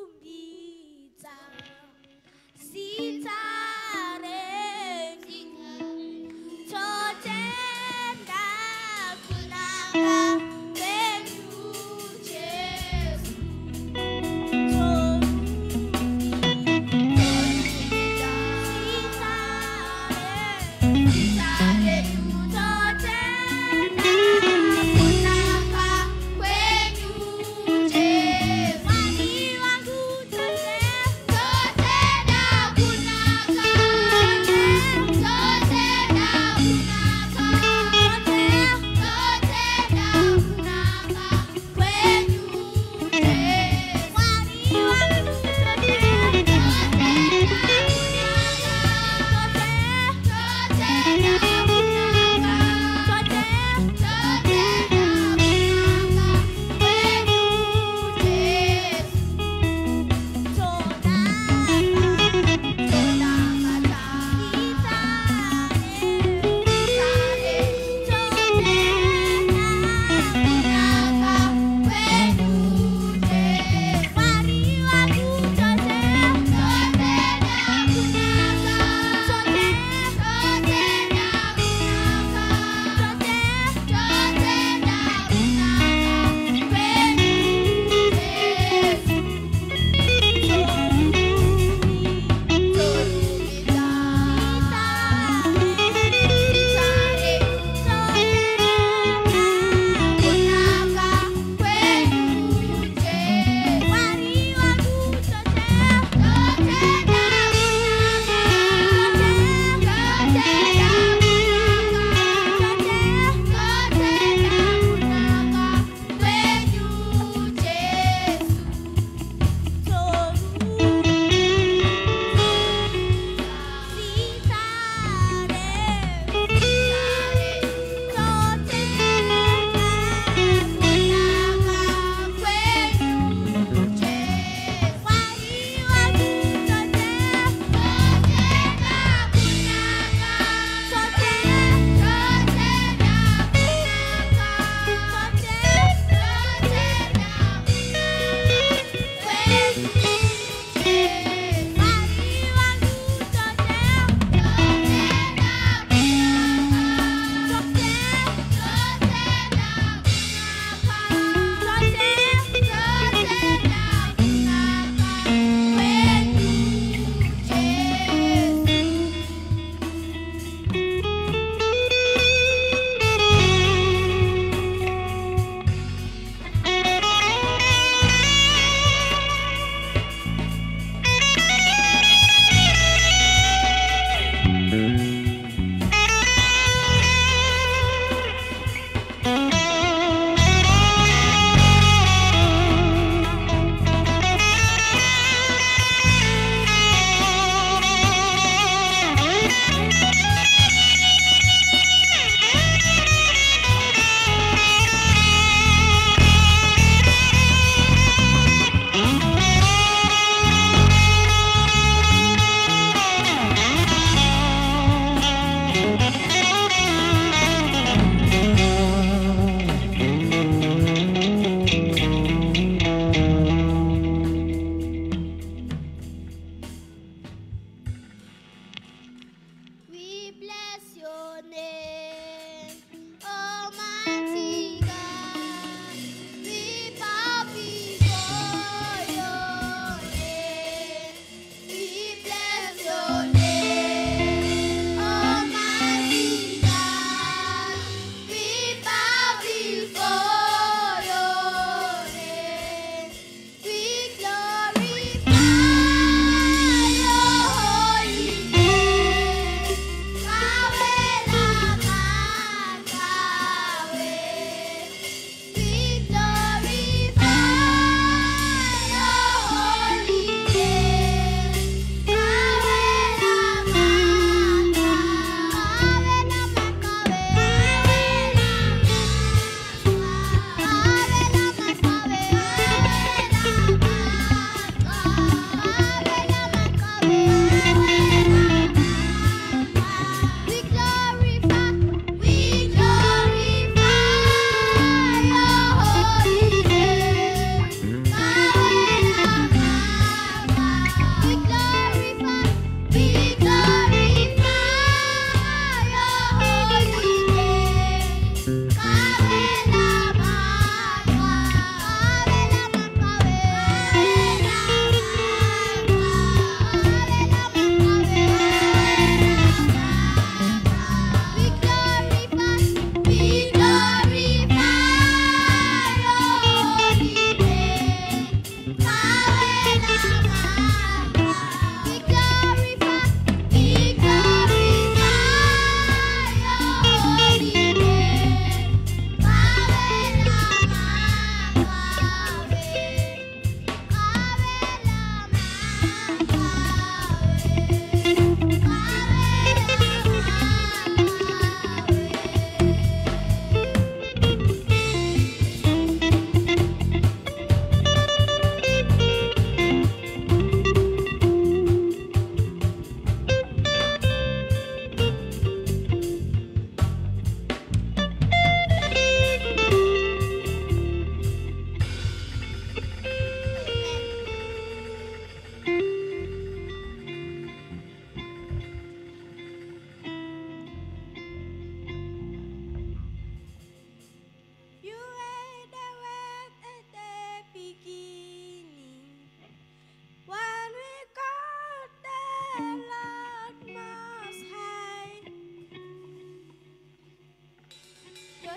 Torumbidza sitareni totenda kunaka kwenyu Jesu. Torumbidza sitareni totenda kunaka kwenyu Jesu. Mwami wangu totenda kunaka totenda kunaka kwenyu Jesu. Mwami wangu totenda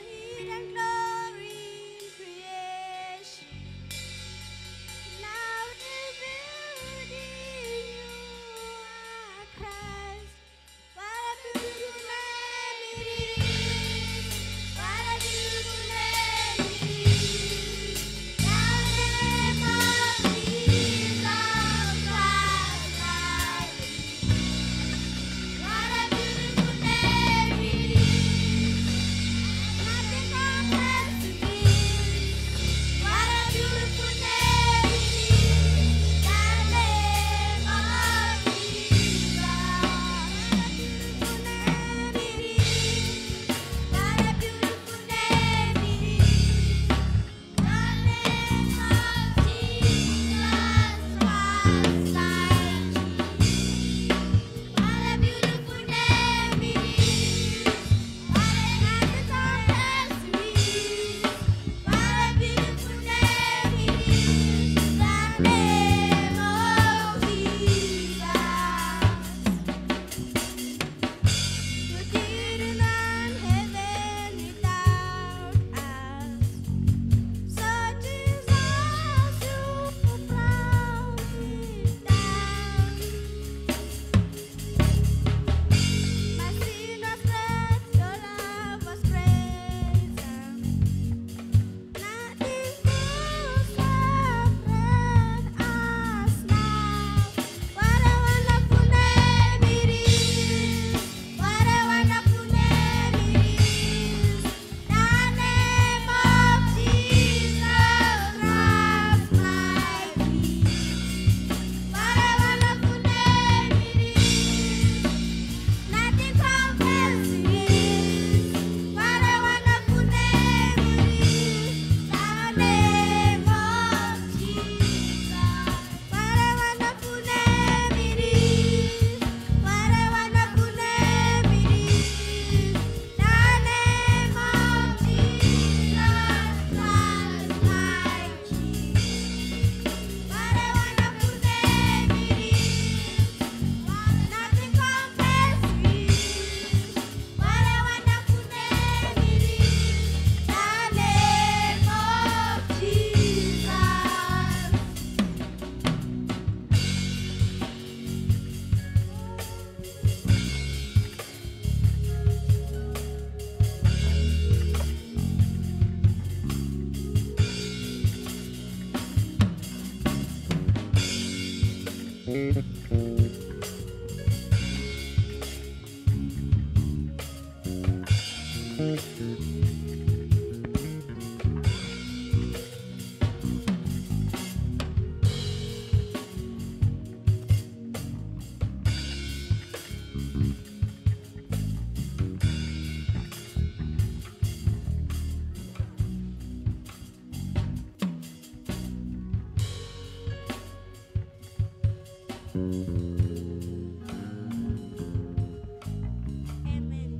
hidden glory in creation, now revealed in you are Christ. What a beautiful name it is! What a beautiful name it is! The name of Jesus Christ, my King. What a beautiful name it is! Nothing compares to this. What a beautiful name it is! The name of Jesus. What a beautiful name it is! What a beautiful name it is! The name of Jesus Christ, my King. What a beautiful name it is! What a nothing compares to this. What a beautiful name it is! The name of Jesus. You didn't run heaven without us. So Jesus, you brought it down. My sin was great, your love was great. Nothing could separate us now. What a wonderful name it is! What a wonderful name it is! The name of Jesus Christ, my King. What a wonderful name it is! Nothing compares to this. What a wonderful name it is! The name of Jesus. What a wonderful name it is! What a wonderful name it is! The name of Jesus Christ, my King. What a wonderful name it is! Nothing compares to this. What a wonderful name it is! The name of Jesus. Amen.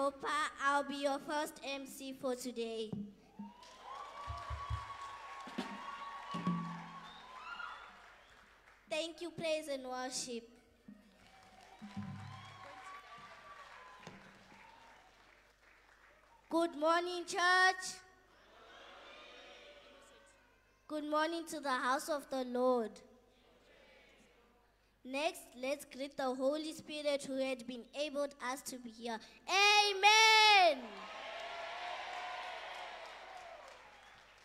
Opa. I'll be your first MC for today. Thank you, praise and worship. Good morning, church. Good morning to the house of the Lord. Next, let's greet the Holy Spirit who had been enabled us to be here. Amen.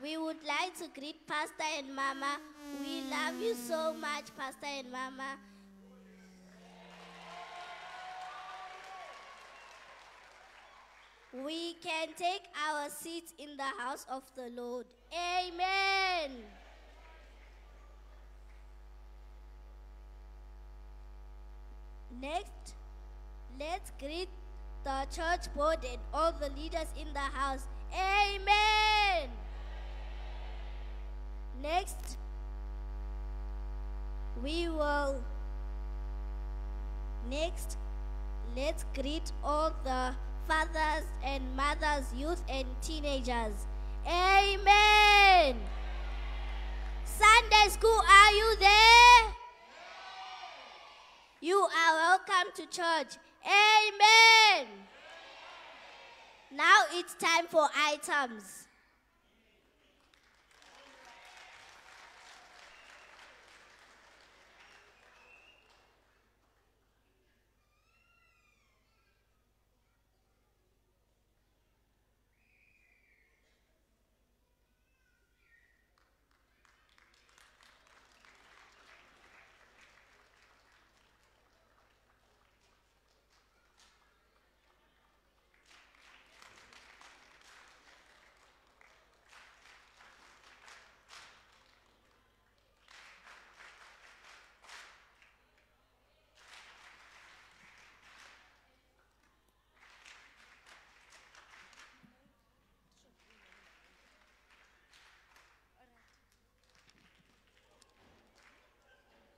We would like to greet Pastor and Mama. We love you so much, Pastor and Mama. We can take our seats in the house of the Lord. Amen. Next, let's greet the church board and all the leaders in the house. Amen. Next, let's greet all the fathers and mothers, youth and teenagers. Amen. Sunday school, are you there? You are welcome to church. Amen. Now it's time for items.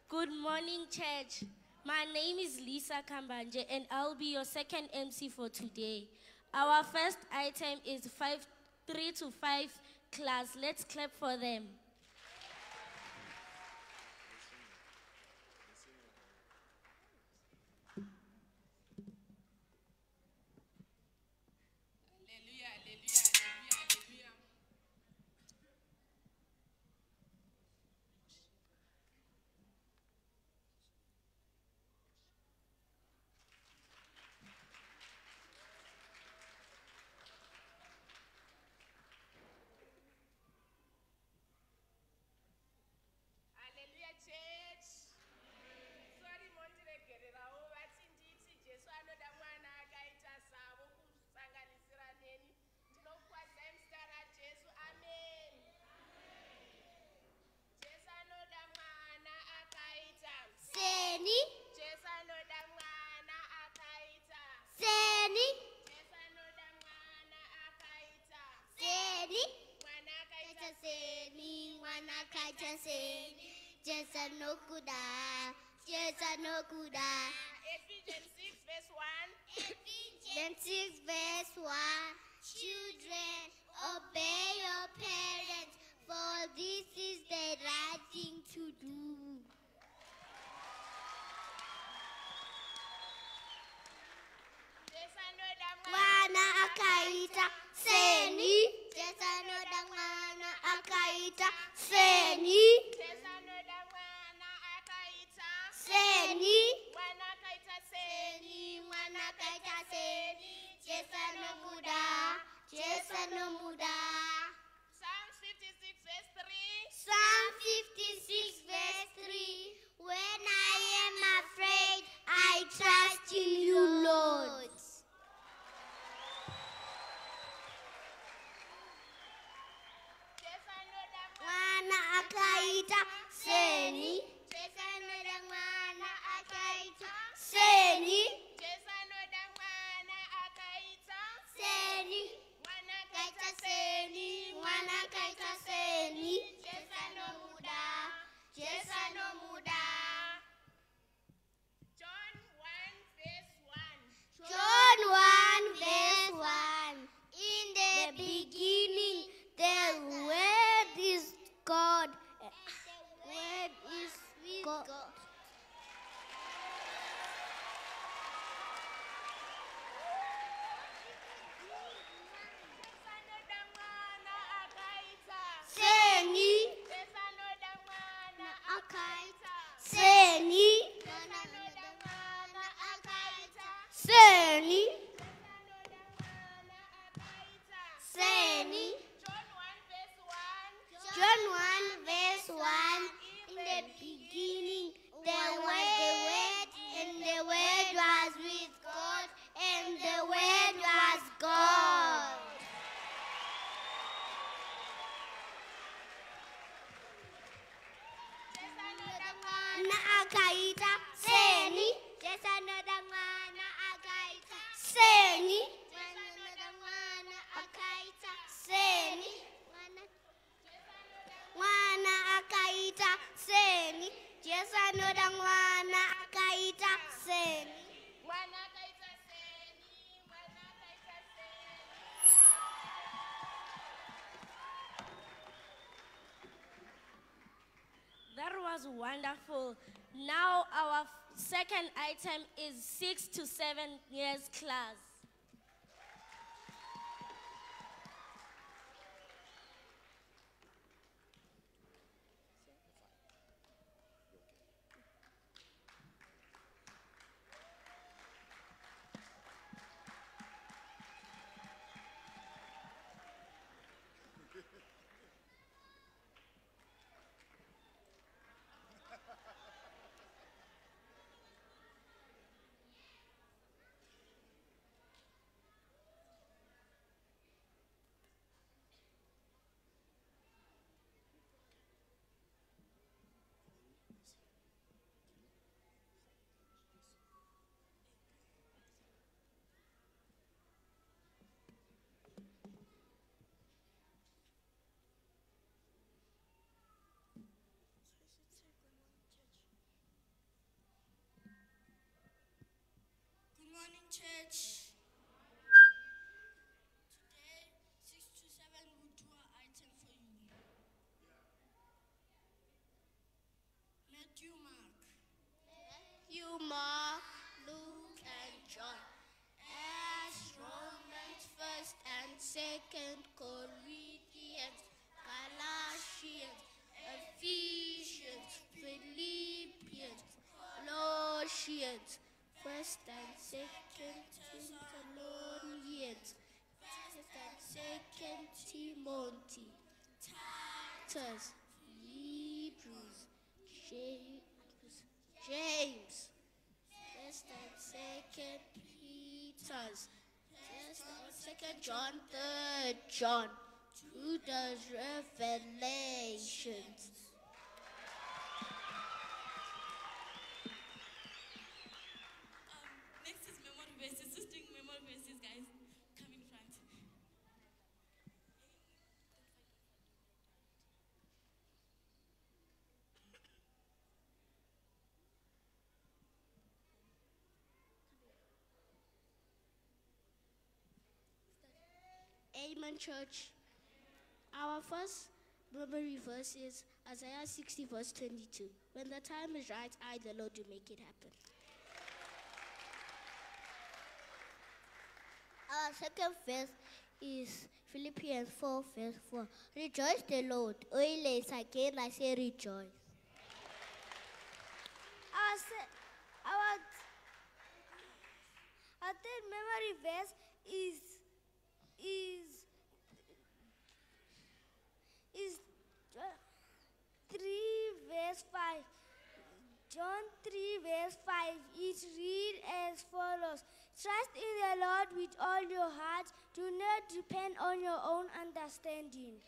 Good morning, church. My name is Lisa Kambanje, and I'll be your second MC for today. Our first item is 3 to 5 class. Let's clap for them. Ephesians 6 verse 1. Ephesians 6 verse 1. Children, obey your parents, for this is the right thing to do. Mwana akaita seni. Jesanoda mwana akaita seni. Jesanoda mwana akaita seni. Mwana akaita seni. Mwana akaita seni. Jesanomuda. Jesanomuda. Psalm 56 verse 3. Psalm 56 verse 3. When I am afraid, I trust in you, Lord. was wonderful. Now our second item is 6 to 7 years class. Good morning, church. Today, 6 to 7 will do an item for you. Matthew, Mark, Luke, and John. As Romans, 1st and 2nd Corinthians, Galatians, Ephesians, Philippians, Colossians, 1st and 2nd Thessalonians, 1st and 2nd Timothy, Titus, Hebrews, James, 1st and 2nd Peter's, 1st and 2nd John, 3rd John, who does Revelations. Next is memory verses. Who's doing memory verses, guys? Come in front. Amen, church. Our first memory verse is Isaiah 60, verse 22. When the time is right, I, the Lord, will make it happen. Our second verse is Philippians 4, verse 4. Rejoice the Lord. Always again I say rejoice. Our third memory verse is 3 verse 5. John 3 verse 5. It reads as follows. Trust in the Lord with all your heart. Do not depend on your own understanding.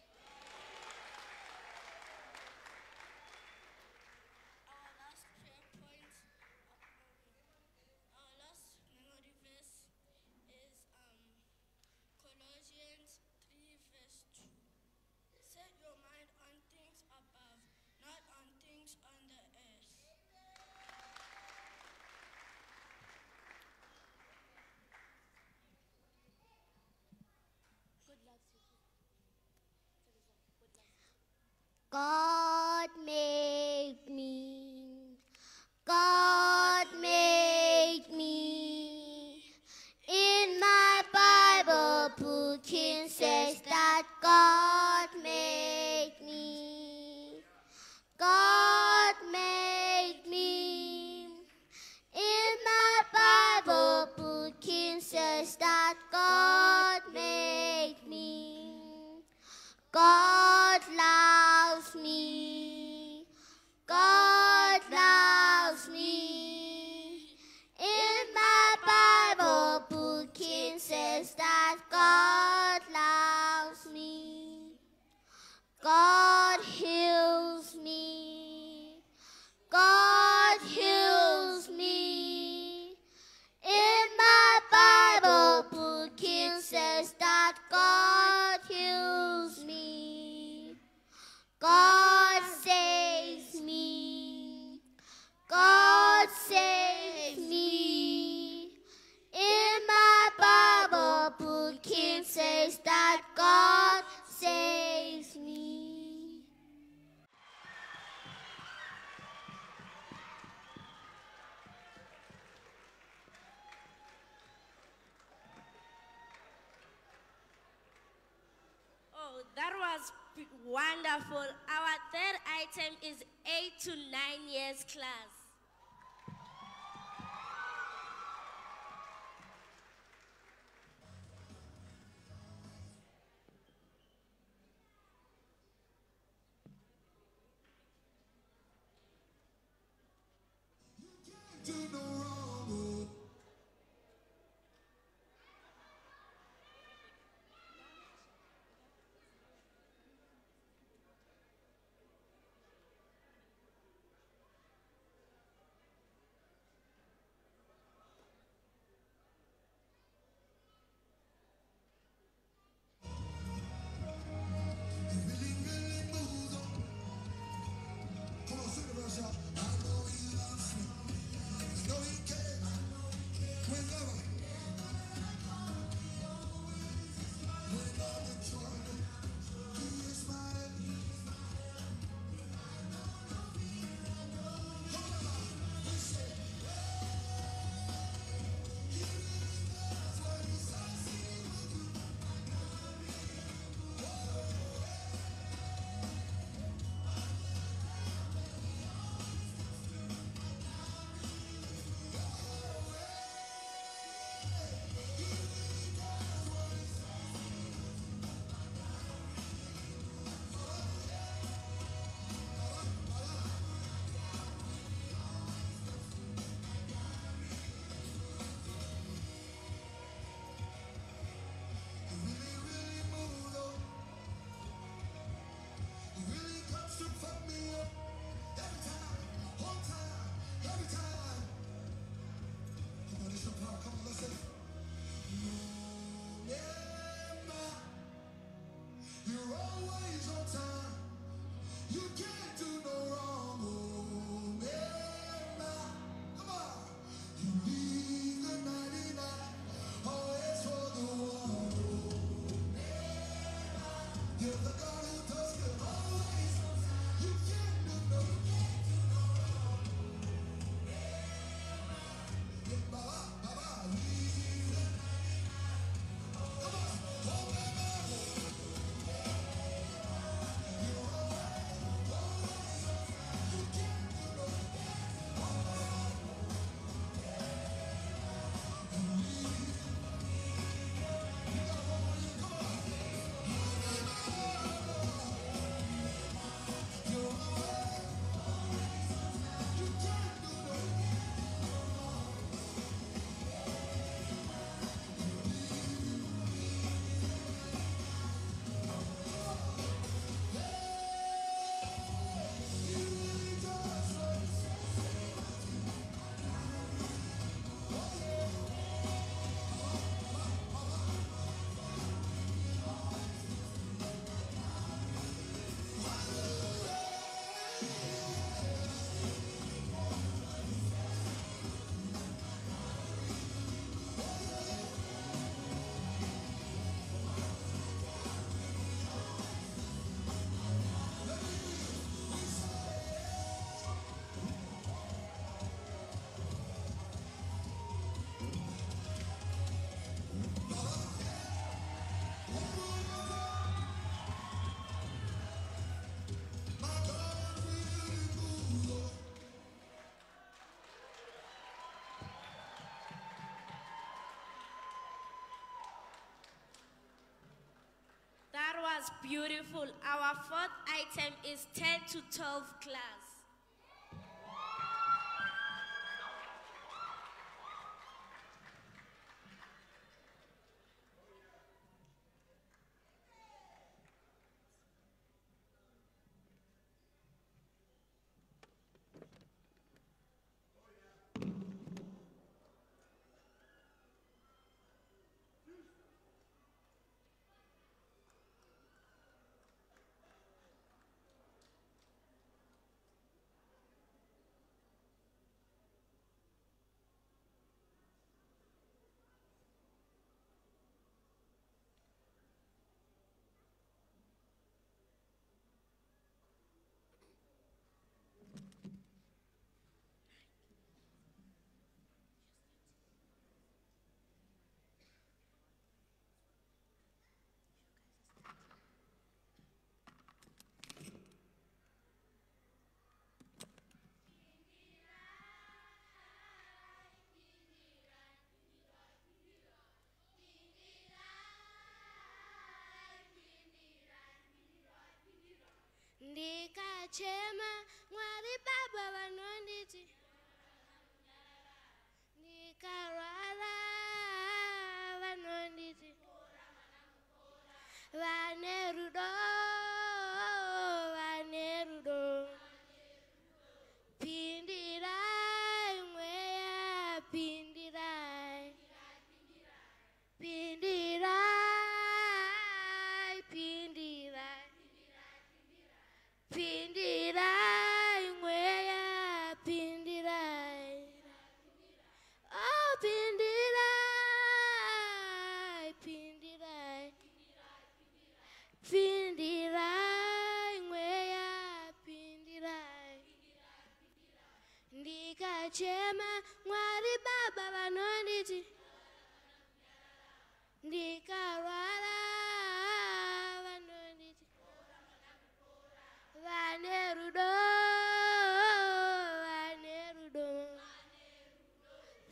Our last prayer point, our last memory verse is Colossians 3 verse 2. Set your mind on things above, not on things on the earth. Good luck to you. That was wonderful. Our third item is 8 to 9 years class. That was beautiful. Our fourth item is 10 to 12 class. ndikachema Mwari Baba vanonditi ndikarwara vanonditi vane rudo pindirai mweya pindirai pindirai pindirai pindirai mweya pindirai oh pindirai pindirai pindirai mweya pindirai ndikachema Mwari Baba vanonditi ndikarwara vanonditi vane rudo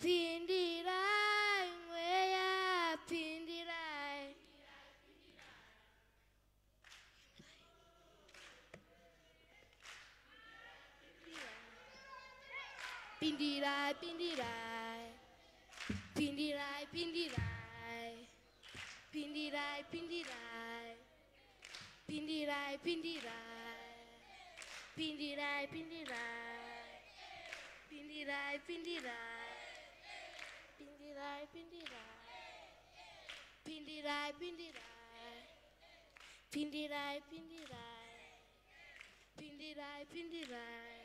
pindirai mweya pindirai pindirai pindirai pindirai pindirai pindirai pindirai pindirai pindirai pindirai pindirai pindirai pindirai pindirai pindirai pindirai pindirai pindirai pindirai.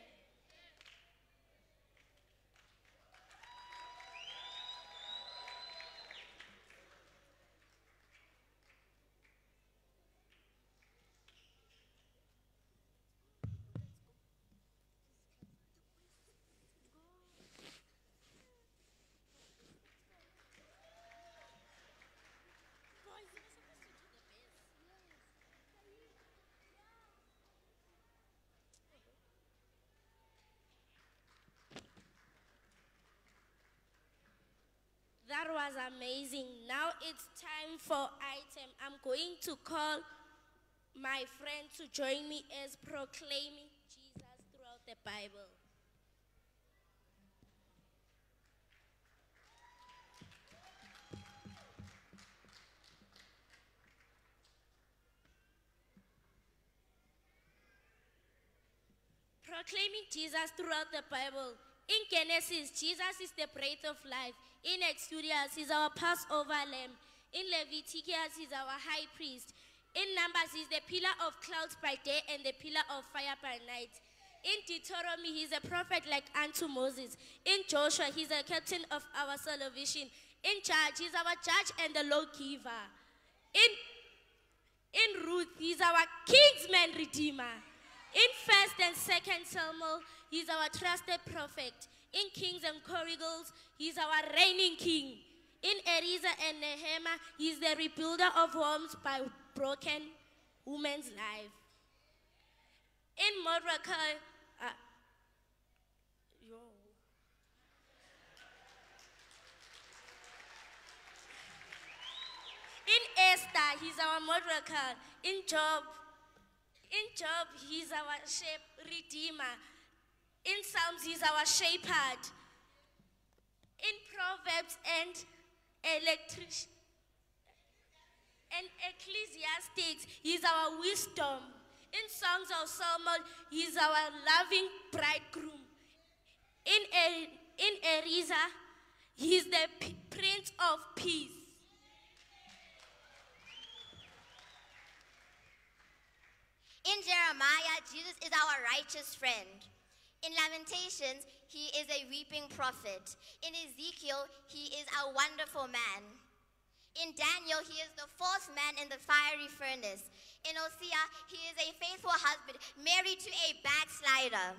That was amazing. Now it's time for item. I'm going to call my friend to join me as proclaiming Jesus throughout the Bible. Proclaiming Jesus throughout the Bible. In Genesis, Jesus is the breath of life. In Exodus, he's our Passover lamb. In Leviticus, he's our high priest. In Numbers, he's the pillar of clouds by day and the pillar of fire by night. In Deuteronomy, he's a prophet like unto Moses. In Joshua, he's a captain of our salvation. In Judge, he's our judge and the lawgiver. In Ruth, he's our kinsman redeemer. In 1st and 2nd Samuel, he's our trusted prophet. In Kings and Chronicles, he's our reigning king. In Eriza and Nehemiah, he's the rebuilder of homes by broken woman's life. In Mordecai, in Esther, he's our Mordecai. In Job, he's our redeemer. In Psalms, he's our shepherd. In Proverbs and Ecclesiastics, he's our wisdom. In Songs of Solomon, he's our loving bridegroom. In Eriza, he's the Prince of Peace. In Jeremiah, Jesus is our righteous friend. In Lamentations, he is a weeping prophet. In Ezekiel, he is a wonderful man. In Daniel, he is the fourth man in the fiery furnace. In Hosea, he is a faithful husband married to a backslider.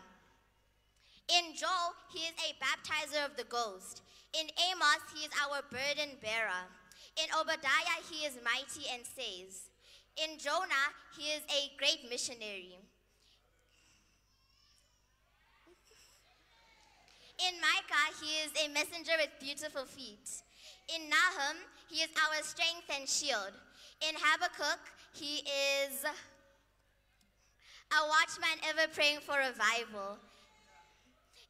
In Joel, he is a baptizer of the ghost. In Amos, he is our burden bearer. In Obadiah, he is mighty and saves. In Jonah, he is a great missionary. In Micah, he is a messenger with beautiful feet. In Nahum, he is our strength and shield. In Habakkuk, he is a watchman ever praying for revival.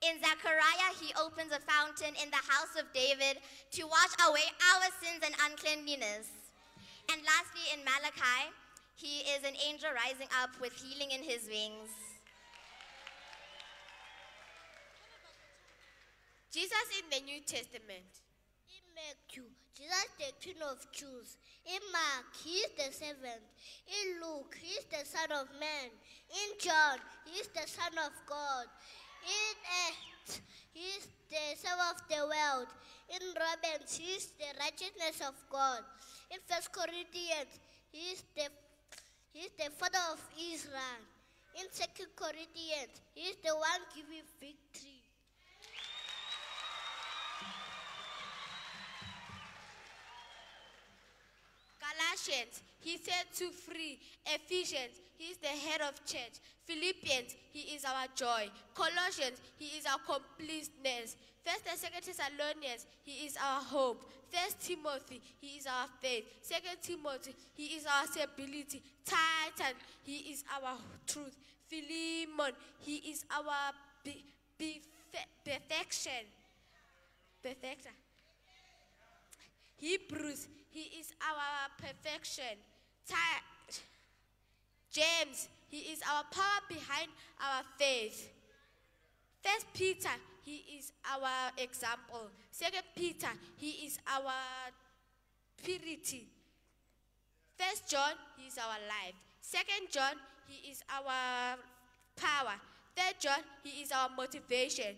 In Zechariah, he opens a fountain in the house of David to wash away our sins and uncleanliness. And lastly, in Malachi, he is an angel rising up with healing in his wings. Jesus in the New Testament. In Matthew, Jesus the King of Jews. In Mark, he is the seventh. In Luke, he is the Son of Man. In John, he is the Son of God. In Acts, he is the Savior of the world. In Romans, he is the righteousness of God. In 1 Corinthians, he is the Father of Israel. In 2 Corinthians, he is the one giving victory. Galatians, he set to free. Ephesians, he is the head of church. Philippians, he is our joy. Colossians, he is our completeness. 1st and 2nd Thessalonians, he is our hope. 1st Timothy, he is our faith. 2nd Timothy, he is our stability. Titan, he is our truth. Philemon, he is our perfection. Perfection. Hebrews, he is our perfection. James, he is our power behind our faith. 1 Peter, he is our example. 2 Peter, he is our purity. 1 John, he is our life. 2 John, he is our power. 3 John, he is our motivation.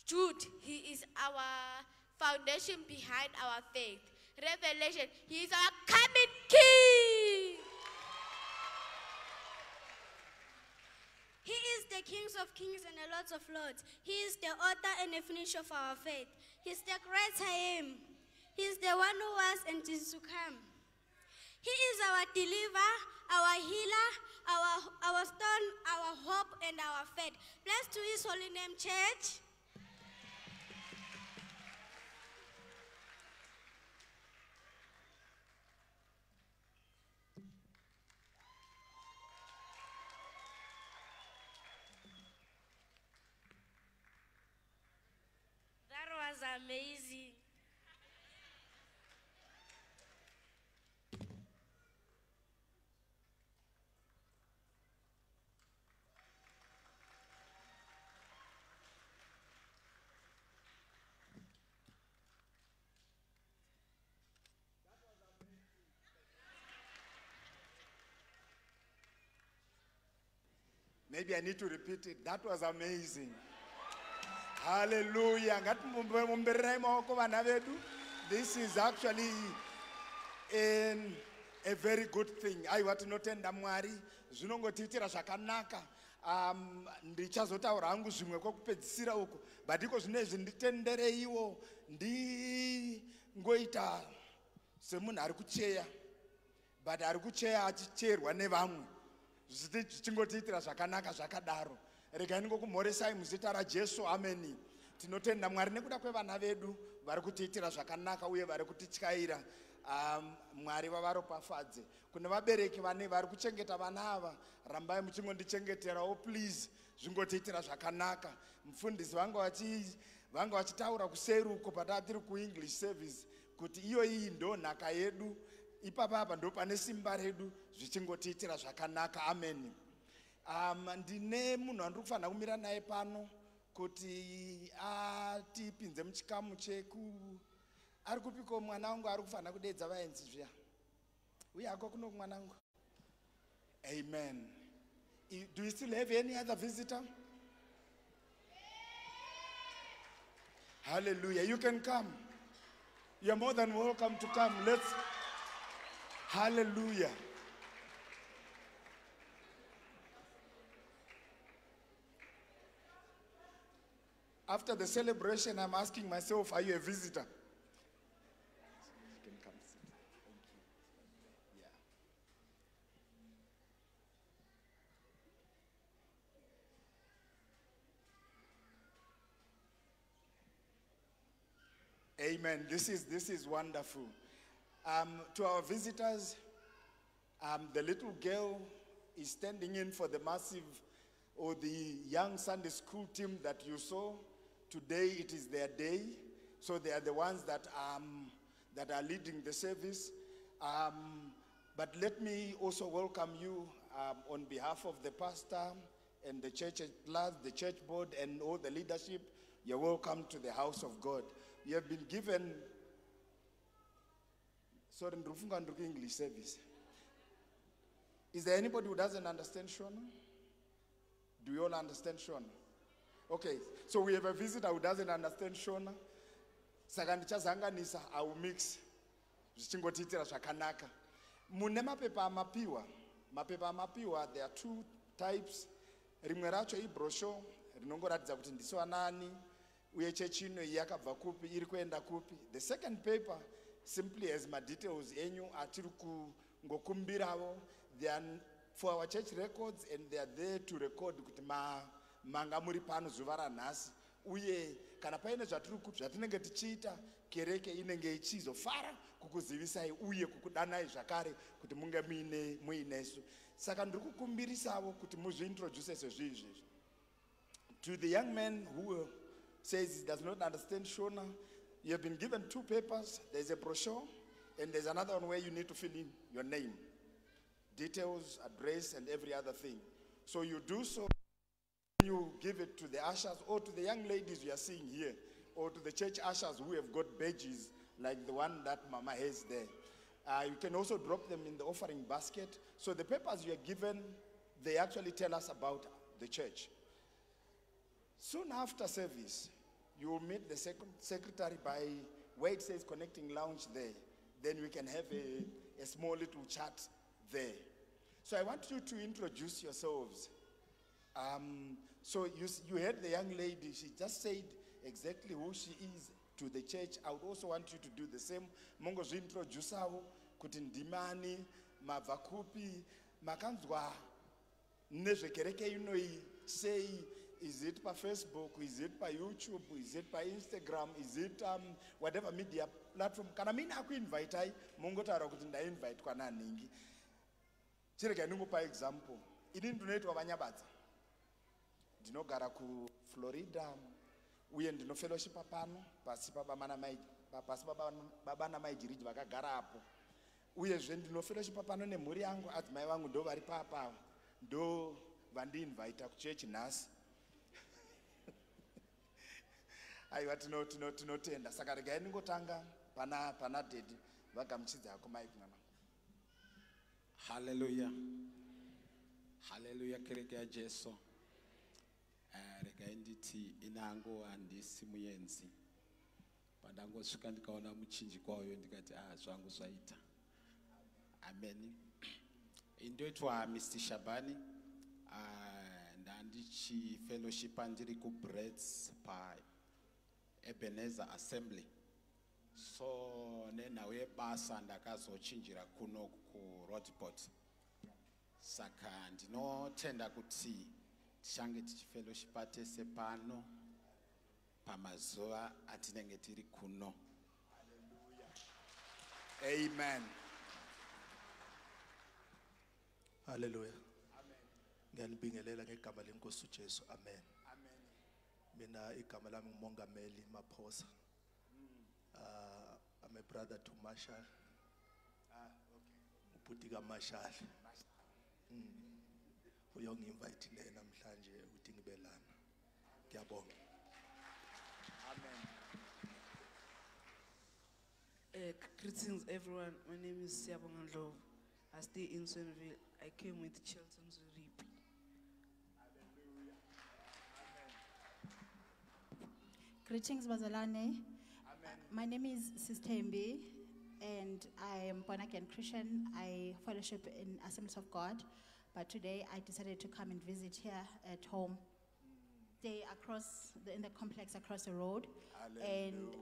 Jude, he is our foundation behind our faith. Revelation, he is our coming king. He is the King of Kings and the Lord of Lords. He is the author and the finisher of our faith. He is the great I am. He is the one who was and is to come. He is our deliverer, our healer, our stone, our hope, and our faith. Blessed to his holy name, church. That was amazing. Maybe I need to repeat it. That was amazing. Hallelujah. This is actually a very good thing. I want to notenda mwari zvinongotitira zvakanaka. Ndichazotaura hangu zvimwe kwekupedzisira uko, but iko zvinezvi nditendereiwo ndingoita semunhu ari kucheya, but ari kucheya achicherwa nevamwe. Zvichingotiitira zvakanaka zvakadaro. Regai ndingokumhoresai muzita raJesu. Ameni. Tinotenda Mwari nekuda kwevana vedu vari kutiitira zvakanaka uye vari kutityaira. Mwari vavaropafadze. Kune vabereki vane vari kuchengeta vana ava, rambai muchingondichengeterawo please. Zvingotiitira zvakanaka. Mufundisi vanga vachitaura kuseri uko patatiri kuEnglish service kuti iyo iyi ndo nhaka yedu. Ipapa ndo pane simba redu, zvichingotiitira zvakanaka. Amen. Ndine munhu andiri kufanira kumira naye pano kuti atipinze muchikamu cheku. Ari kupiko mwana wangu ari kufanira kudedza vaenzi zviya. Uye ako kuno mwana wangu. Amen. Do you still have any other visitor? Hallelujah. You can come. You are more than welcome to come. Let's. Hallelujah. After the celebration, I'm asking myself, are you a visitor? You can come sit. Thank you. Yeah. Amen. This is wonderful. To our visitors, the little girl is standing in for the massive or the young Sunday school team that you saw. Today it is their day. So they are the ones that are leading the service. But let me also welcome you on behalf of the pastor and the church at large, the church board and all the leadership. You're welcome to the house of God. You have been given, sorry, English service. Is there anybody who doesn't understand Shona? Do you all understand Shona? Okay, so we have a visitor who doesn't understand Shona. Saka ndichazanganisa, I will mix. Zvichingotitira zvakanaka. Mune mapepa amapiwa. Mapepa amapiwa, there are two types. Rimwe racho ibrochure rinongoratidza kuti ndiso anani uye chechi ino yakabva kupi iri kuenda kupi. The second paper simply has my details enyu atiri kungokumbirawo. They are for our church records and they are there to record kuti manga muri pano zuva ranhasi uye kana paine zvatinenge tichiita kereke inenge ichizofara kukuzivisai uye kukudanai zvakare kuti munge muinesu. Saka ndiri kukumbirisawo kuti muzviintroduce sezvizvi. To the young man who says he does not understand Shona, you have been given two papers. There's a brochure and there's another one where you need to fill in your name, details, address, and every other thing. So you do so, you give it to the ushers or to the young ladies you are seeing here, or to the church ushers who have got badges like the one that Mama has there. You can also drop them in the offering basket. So the papers you are given, they actually tell us about the church. Soon after service, you will meet the secretary by where it says connecting lounge there. Then we can have a small little chat there. So I want you to introduce yourselves. So you heard the young lady, she just said exactly who she is to the church. I would also want you to do the same. Mongo introduce awo kuti ndimani mavakupi makanzwa nezvekereke inoi. Say, is it pa Facebook, is it pa YouTube, is it pa Instagram, is it whatever media platform. Kana mina akuinvite mongotaura kuti ndainvite kwa naningi. Chireka ndingopa example. Ini ndinoitwa Vanyabadza. Ndinogara ku Florida uye ndino fellowship pano pasi baba na mai jiriji vakagara apo. Uye zve ndino fellowship pano nemhuri yangu adzimai vangu ndo vari papa ndo vandiinvite ku church nhasi. Aiwa tinotenda. Saka regai ndingotanga pana dedi vagamuchidza yako mike mwana. Hallelujah. Hallelujah, kereke ya Jesu. Regai nditi inango handisi muyenzi. Pandangosvika ndikaona muchinjikwa uyo ndikati zvangu zvaita. Amen. Indoitwa Mr. Shabani. Ndandichi fellowship ndiri ku Breads pa Ebenezer Assembly. So nenhau yebasa ndakazochinjira kuno ku Rodport. Saka ndinotenda kuti tichange tichifellowshipa tese pano pamazuva atinenge tiri kuno. Amen. Hallelujah. Ngiyanibingelela ngegama lenkosi uJesu. Amen. Amen. Mina igama lami nguMongameli Maphosa. I'm a brother to Marshall. Okay. Ubutika Marshall. Uyongi-invite namhlanje ukuthi ngibe lana. Ngiyabonga. Amen. Greetings everyone. My name is Siyabonga Ndlovu. I stay in Swanville. I came with Chilton Zurip. Hallelujah. Amen. Greetings, Bazalane. Amen. My name is Sister Mbi, and I am born again Christian. I fellowship in Assemblies of God, but today I decided to come and visit here at home. They in the complex across the road. Hallelujah. And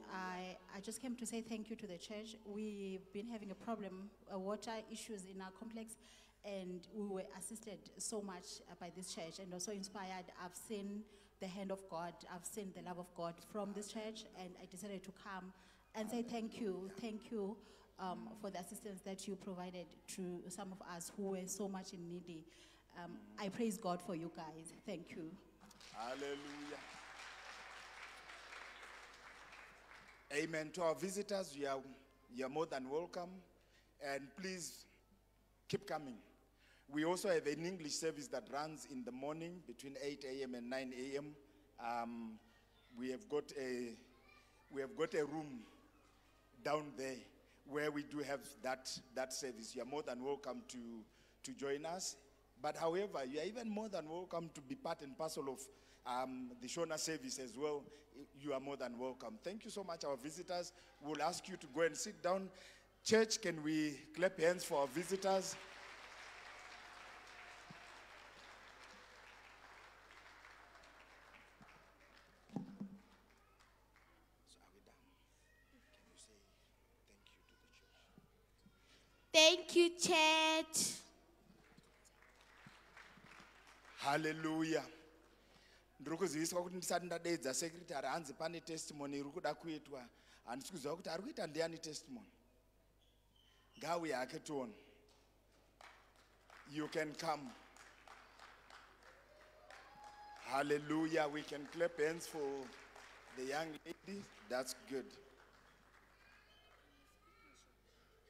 I just came to say thank you to the church. We've been having a problem, water issues in our complex, and we were assisted so much by this church and also inspired. I've seen the hand of God, I've seen the love of God from this church, and I decided to come and say thank you for the assistance that you provided to some of us who were so much in needy. I praise God for you guys. Thank you. Hallelujah. Amen. To our visitors, you're more than welcome. And please keep coming. We also have an English service that runs in the morning between 8 a.m. and 9 a.m. We have got a room down there where we do have that service. You are more than welcome to join us. But however, you are even more than welcome to be part and parcel of the Shona service as well. You are more than welcome. Thank you so much, our visitors. We'll ask you to go and sit down. Church, can we clap hands for our visitors? So are we done? Can you say thank you to the church? Thank you, church. Hallelujah. Ndiri kuziviswa kuti ndisati ndadedza secretary hanzi pane testimony iri kuda kuitwa. Handisi kuziva kuti ari kuita ndiani testimony. Ngauye hake tione. You can come. Hallelujah. We can clap hands for the young lady. That's good.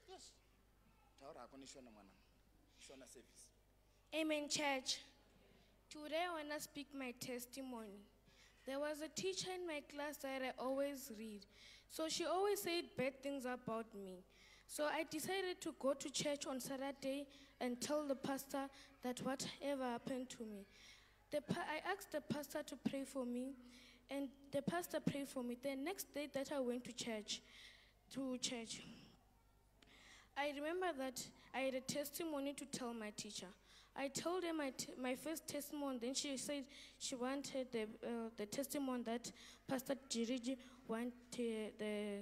Yes. Taura hako ni Shona mwana. Shona service. Amen, church. Today I want to speak my testimony. There was a teacher in my class that I always read. So she always said bad things about me. So I decided to go to church on Saturday and tell the pastor that whatever happened to me. I asked the pastor to pray for me, and the pastor prayed for me. The next day that I went to church, I remember that I had a testimony to tell my teacher. I told her my first testimony, then she said she wanted the testimony that Pastor Jiriji wanted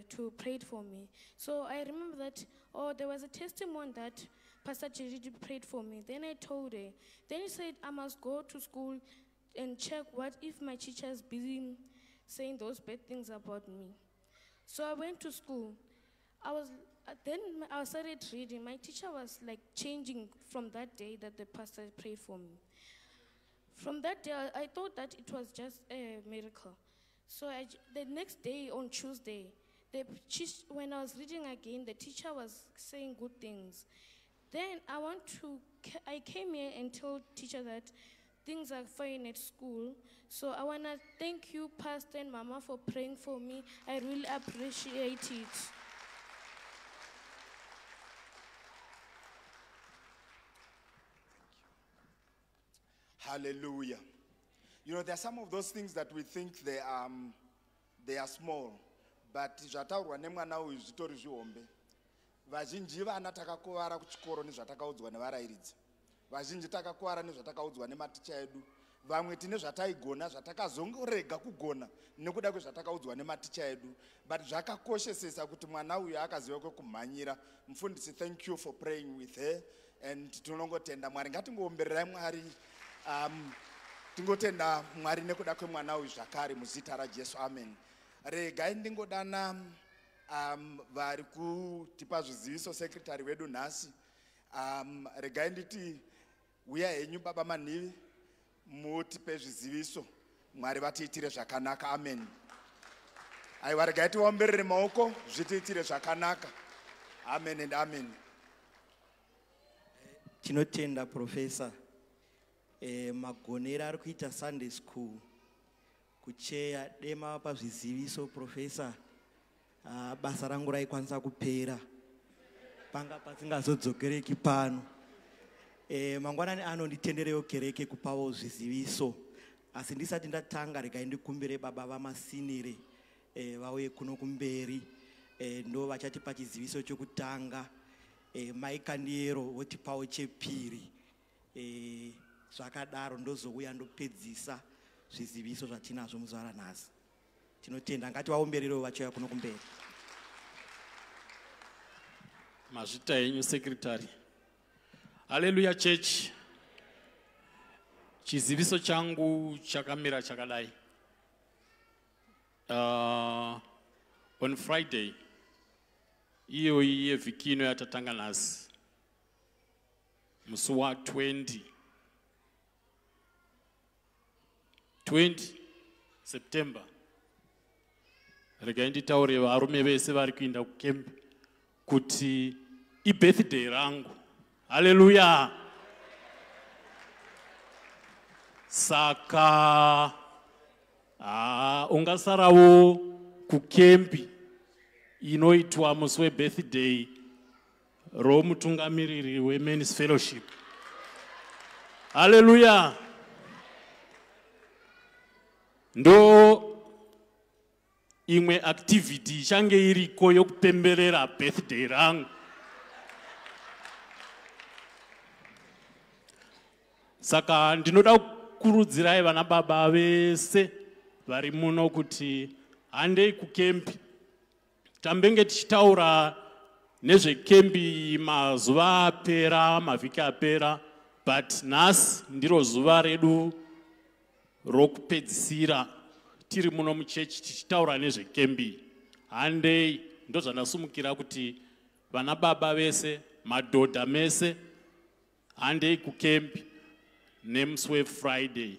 to pray for me. So I remember that, there was a testimony that Pastor Jiriji prayed for me. Then I told her. Then he said I must go to school and check what if my teacher is busy saying those bad things about me. So I went to school. Then I started reading. My teacher was like changing from that day that the pastor prayed for me. From that day, I thought that it was just a miracle. So the next day, on Tuesday, when I was reading again, the teacher was saying good things. Then I came here and told teacher that things are fine at school. So I want to thank you, Pastor and Mama, for praying for me. I really appreciate it. Hallelujah. You know, there are some of those things that we think they are small, but zvataurwa nemwana uyu zvitori zvihombe. Vazhinji vana takakuvara kuchikoro nezvatakaudzwa nevarairidzi. Vazhinji takakuvara nezvatakaudzwa nematicha edu. Vamwe tine zvataigona zvatakazongorega kugona nekuda kwezvatakaudzwa nematicha edu. But zvakakoshesesa kuti mwana uyu akaziva kwekumhanyira. Mufundisi, thank you for praying with her. And tinongotenda Mwari. Ngatingoombererai Mwari. Tingotenda Mwari nekuda kwemwana uyu zvakare muzita raJesu. Amen. Regai ndingodana vari kutipa zviziviso secretary wedu nhasi. Regai nditi uya henyu baba manhivi mutipe zviziviso. Mwari vatiitire zvakanaka. Amen. Aiwa, regai tivaomberere maoko zvitiitire zvakanaka. Amen and amen. Tinotenda Professor. Magonera ari kuita Sunday school kucheya dema pazviziviso Professor. Basa rangu raikwanisa kupera panga pasingazodzokereki pano. Mangwanani ano nditenderewo kereke kupawo zviziviso, asi ndisati ndatanga regai ndikumbire baba vamasinire vauye kuno kumberi ndo vachatipa chiziviso chokutanga. Maikandiyero votipawo chepiri. Zvakadaro ndozouya ndopedzisa zviziviso zvatinazvo muzuva ranhasi. Tinotenda, ngativaombererewo vachiuya kuno kumberi. Mazvita henyu secretary. Hallelujah church. Chiziviso changu chakamira chakadai. On Friday, iyo vhiki ino yatatanga nhasi, musi wa 20 20 September. Regai nditaure varume vese vari kuenda kukempi kuti birthday rangu. Hallelujah. Saka ungasarawo kukempi inoitwa musi webirthday romutungamiriri wemen's fellowship. Hallelujah. Ndo imwe activity ichange iriko yokupemberera birthday rangu. Saka ndinoda kukurudzirai vana baba vese vari muno kuti handei kukempi. Tambenge tichitaura nezvekempi mazuva apera, mavhiki apera, but nhasi ndiro zuva redu rokupedzisira tiri muno muchechi tichitaura nezvekempi. Handei, ndozvandasumukira kuti vana baba vese, madhodha mese, handei kukempi nemusi weFriday.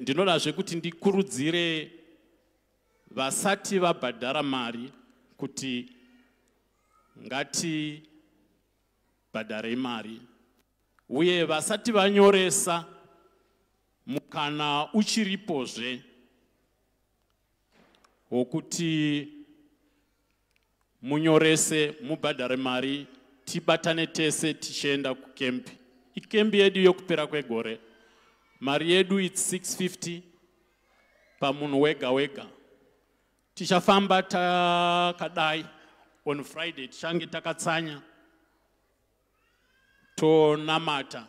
Ndinodazve kuti ndikurudzire vasati vabhadhara mari kuti ngati bhadharei mari, uye vasati vanyoresa mukana uchiripozve wokuti munyorese mubhadhare mari tibatane tese tichienda kukempi. Ikempi yedu yokupera kwegore. Mari yedu it's 650 pamunhu wega wega. Tichafamba takadai on Friday tichange takatsanya tonamata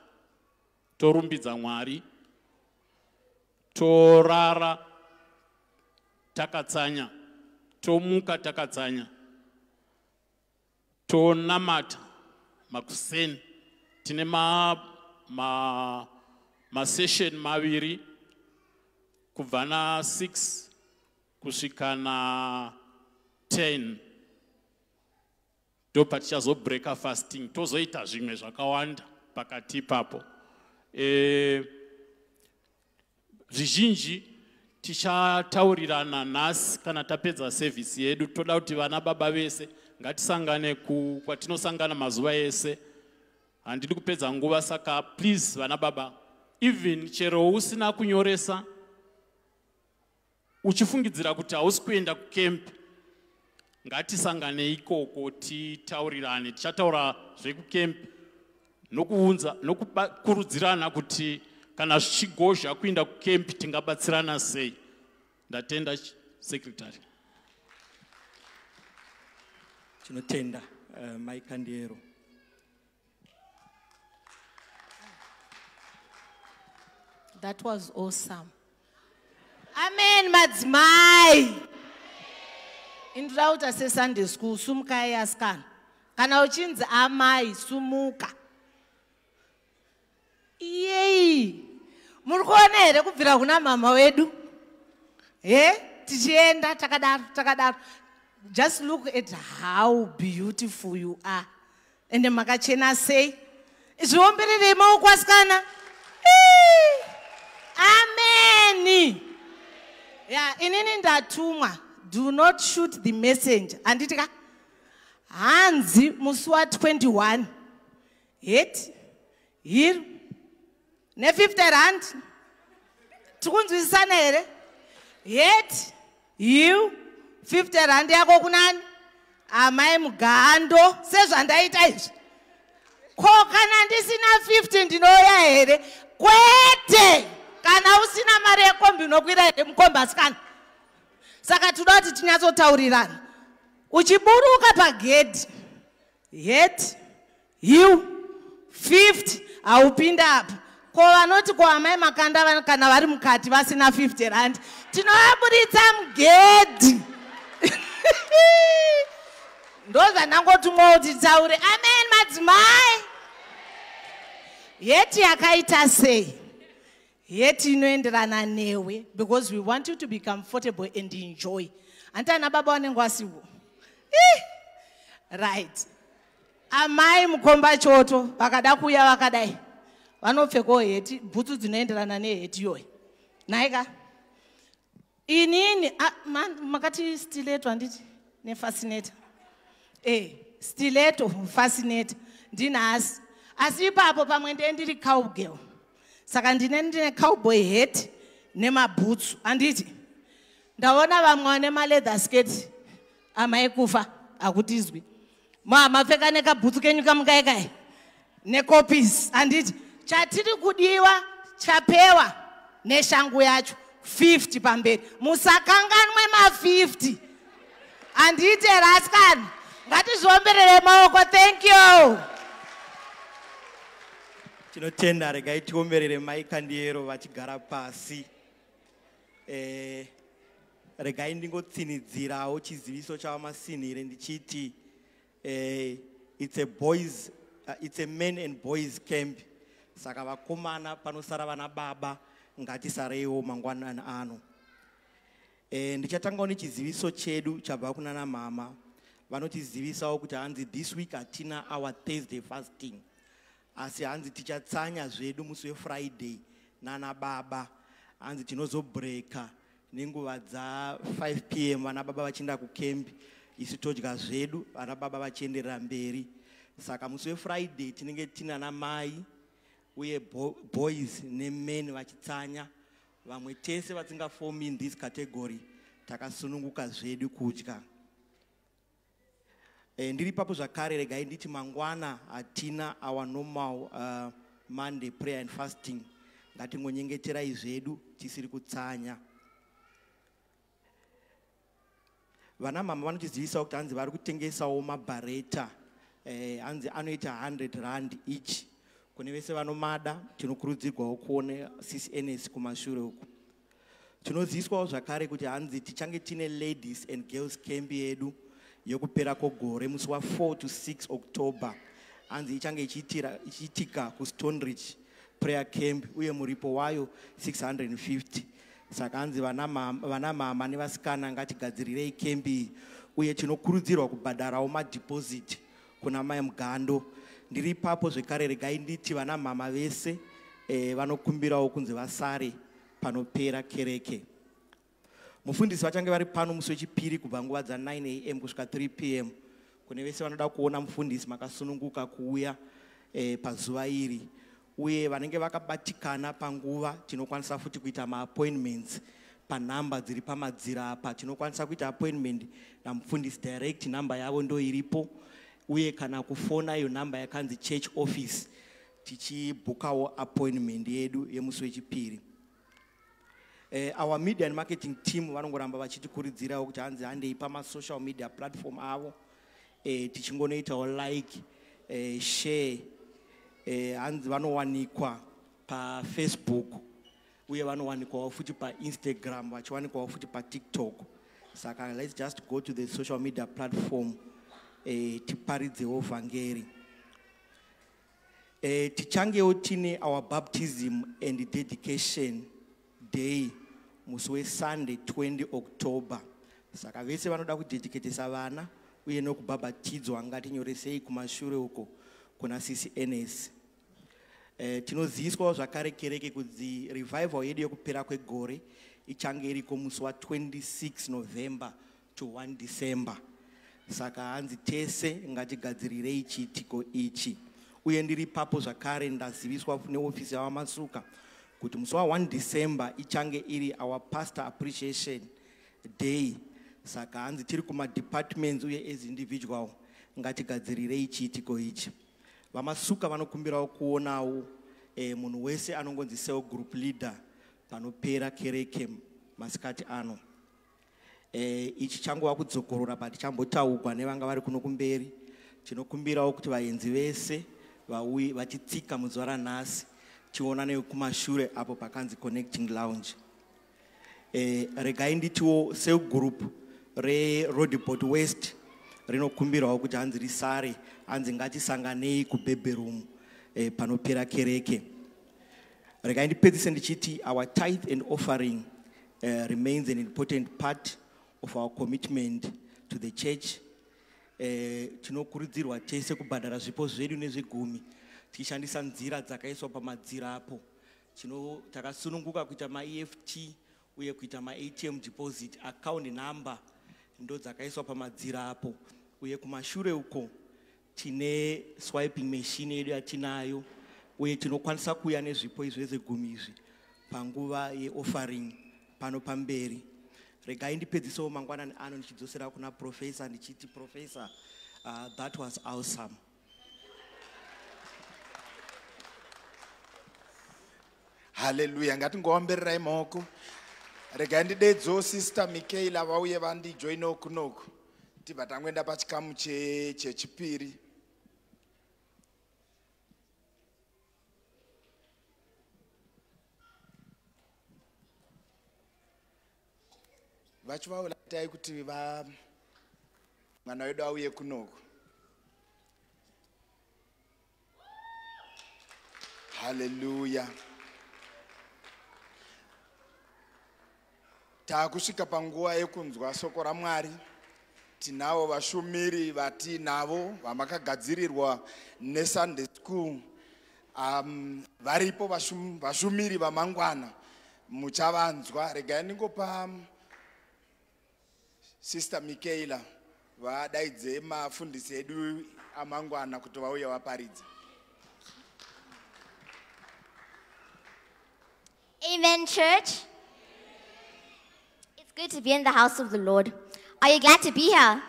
torumbidza Mwari, torara takatsanya, tomuka takatsanya, tonamata makuseni. Tine ma session maviri kubva na 6 kusvika na 10 ndo patichazobreaka fasting, tozoita zvimwe zvakawanda pakati ipapo. Zvizhinji tichataurirana nhasi kana tapedza service yedu. Toda kuti vana baba vese ngatisangane kwatinosangana mazuva ese. Handidi kupedza nguva, saka please vana baba, even chero usina kunyoresa uchifungidzira kuti hausi kuenda kukempi, ngatisangane ikoko titaurirane. Tichataura zvekukempi nokukurudzirana kuti kana zvichigozha kuenda kukempi tingabatsirana sei. Ndatenda secretary. Tinotenda Mike Ndiero. That was awesome. Amen, madzimai. Indauta se Sunday school sumukai askana. Kana uchinzi amai sumuka. Yey. Murikuona here kubvira kuna mama wedu? Tichienda takadaro. Just look at how beautiful you are. Ende makachena sei. Zviomberere maoko askana. Amen. Yeah, inini ndatumwa. Do not shoot the messenger. Anditika hanzi musi wa 21. Here ne 50 rand. Tikunzwisana here? You 50 rand yako kunani? Amai mugando sezvandaita izvi. Ko kana ndisina 50 ndinoya here? Kwete. Kana usina mari yekombi unokwira here mukombi asikana. Saka toda kuti tinyatsotaurirana. Uchiburuka pagedhi. You 50 haupinda apa. Ko vanoti ko amai makanda kana vari mukati vasina 50 rand. Tinovaburitsa mugedhi. Ndozvandangotumwa kuti titaure. Amen madzimai. Yakaita sei? Inoenderana newe, because we want you to be comfortable and enjoy. Antana baba wanengwasiwo. Right. Amai mukomba choto vakada kuya vakadai. vanopfekawo heti bhutsu dzinoenderana neheti iyoyo. Naika inini makati stiletto handiti nefascinator. Stiletto, fascinator ndinhasi. Asi ipapo pamwe ndendiri cowgirl. Saka ndine cowboy hat nemabhutsu handiti. Ndaona vamwe vane maleather skate amai kufa akutizwi. Mapfeka nekabhutsu kenyu kamukaikai nekopisi handiti. Chatiri kudiwa chapewa neshangu yacho 50 pamberi. Musakanganwe ma50. Handiti raskani. Ngatizvomberere maoko. Thank you. Tinotenda, regai tiomberere Maika Ndiero vachigara pasi. Regai ndingotsinidzirawo chiziviso chavamasiniire ndichiti it's a men and boys camp. Saka vakomana panosara vana baba ngatisareiwo mangwanani ano. Ndichatangawo nechiziviso chedu chabva kunana mama. Vanotizivisawo kuti hanzi this week hatina our Thursday fasting. Asi hanzi tichatsanya zvedu musi weFriday nana baba. Hanzi tinozobreka nenguva dza 5 p.m. vana baba vachienda kukembi. Isu todya zvedu vana baba vachienderera mberi. Saka musi weFriday tinenge tinana mai uye boys nemen vachitsanya. Vamwe tese vatingafomi in this category takasununguka zvedu kudya. Ndiri papo zvakare regai nditi mangwana hatina our normal Monday prayer and fasting. Ngatingonyengeterai zvedu tisiri kutsanya. Vana mama vanotizivisa kuti hanzi vari kutengesawo mabareta. Hanzi anoita 100 rand each. Kune vese vanomada tinokurudzirwawo kuone CCNS kumashure uku. Tinoziviswawo zvakare kuti hanzi tichange tine ladies and girls camp yedu yokupera kogore musi wa 4 to 6 October. Hanzi ichange ichiitika kuStonebridge prayer camp uye muripo wayo 650. Saka hanzi vana mama nevasikana ngatigadzirirei camp iyi uye tinokurudzirwa kubhadharawo madeposit kuna mai mugando. Ndiri ipapo zvekare regai nditi vana mama vese vanokumbirawo kunzi vasare panopera kereke. Mufundisi vachange vari pano musi wechipiri kubva nguva dza 9 a.m. kusvika 3 p.m. Kune vese vanoda kuona mufundisi makasununguka kuuya pazuva iri. Uye vanenge vakabatikana panguva tinokwanisa futi kuita maappointments panhamba dziri pamadziro apa. Tinokwanisa kuita appointment namufundisi direct, namba yavo ndo iripo. Uye kana kufona iyo namba yakanzi church office tichibhukawo appointment yedu yemusi wechipiri. Our media and marketing team vanongoramba vachitikurudzirawo kuti hanzi handei pamasocial media platform avo tichingonoitawo like, share. Hanzi vanowanikwa paFacebook uye vanowanikwawo futi paInstagram, vachiwanikwawo futi paTikTok. Saka let's just go to the social media platform tiparidzewo vhangeri. Tichangewo tine our baptism and dedication day musi weSunday 20 October. Saka vese vanoda kudedicatesa vana uye nokubhabhatidzwa ngatinyoresei kumashure uko kuna CCNS. Tinoziviswawo zvakare kereke kuti revival yedu yokupera kwegore ichange iriko musi wa 26 November to 1 December. Saka hanzi tese ngatigadzirirei chiitiko ichi. Uye ndiri papo zvakare ndaziviswa neofisi yavamasuka kuti musi wa 1 December ichange iri our pastor appreciation day. Saka hanzi tiri kumadepartments uye as individual ngatigadzirirei chiitiko ichi. Vamasuka vanokumbirawo kuonawo munhu wese anongonzi cell group leader panopera kereke masikati ano. Ichi changova kudzokorora but chambotaurwa nevanga vari kuno kumberi. Tinokumbirawo kuti vaenzi vese vauye vachitsika muzuva ranhasi tionane kumashure apo pakanzi connecting lounge. Regai nditiwo cell group reRoadport West rinokumbirawo kuti hanzi risare, hanzi ngatisanganei kuBaby Room panopera kereke. Regai ndipedzise ndichiti our tithe and offering remains an important part of our commitment to the church. Tinokurudzirwa tese kubhadhara zvipo zvedu nezvegumi. tichishandisa nzira dzakaiswa pamadziro apo. Takasununguka kuita ma-EFT uye kuita ma-ATM deposit account number ndo dzakaiswa pamadziro apo. Uye kumashure uko tine swiping machine yedu yatinayo uye tinokwanisa kuuya nezvipo izvezve 10 izvi panguva yeoffering pano pamberi. Regai ndipedzisewo mangwanani ano ndichidzosera kuna professor ndichiti professor, that was awesome. Hallelujah. Ngatingoombererai maoko. Regai ndidedzewo sister Michaela vauye vandijoina okunoku. Tibva tangoenda pachikamu chechipiri. Vachivaulatai kuti mwana wedu auye kunoku. Hallelujah. Taakusvika panguva yekunzwa soko raMwari. Tinavo vashumiri vatinavo vamakagadzirirwa neSunday school. Varipo vashumiri vamangwana muchavanzwa. Regai ndingopa Sister Michaela vadaidze mafundisi edu amangwana kuti vauye vaparidze. Amen, church. It's good to be in the house of the Lord. Are you glad to be here?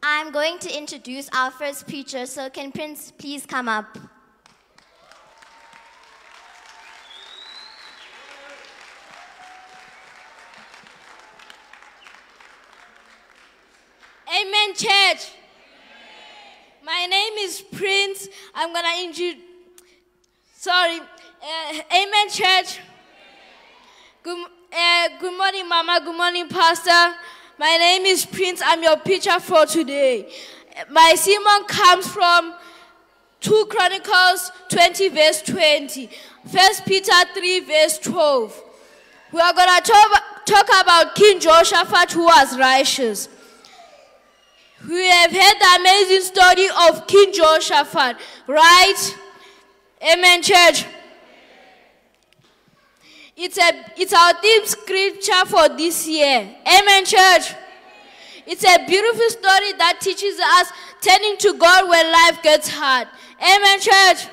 I'm going to introduce our first preacher, so can Prince please come up? Amen, church. My name is Prince. I'm going to introduce... Amen, church. Good morning, Mama. Good morning, Pastor. My name is Prince. I'm your preacher for today. My sermon comes from 2 Chronicles 20, verse 20. 1 Peter 3, verse 12. We are going to talk about King Jehoshaphat, who was righteous. We have heard the amazing story of King Jehoshaphat, right? Amen, church. It's our theme scripture for this year. Amen, church. It's a beautiful story that teaches us turning to God when life gets hard. Amen, church.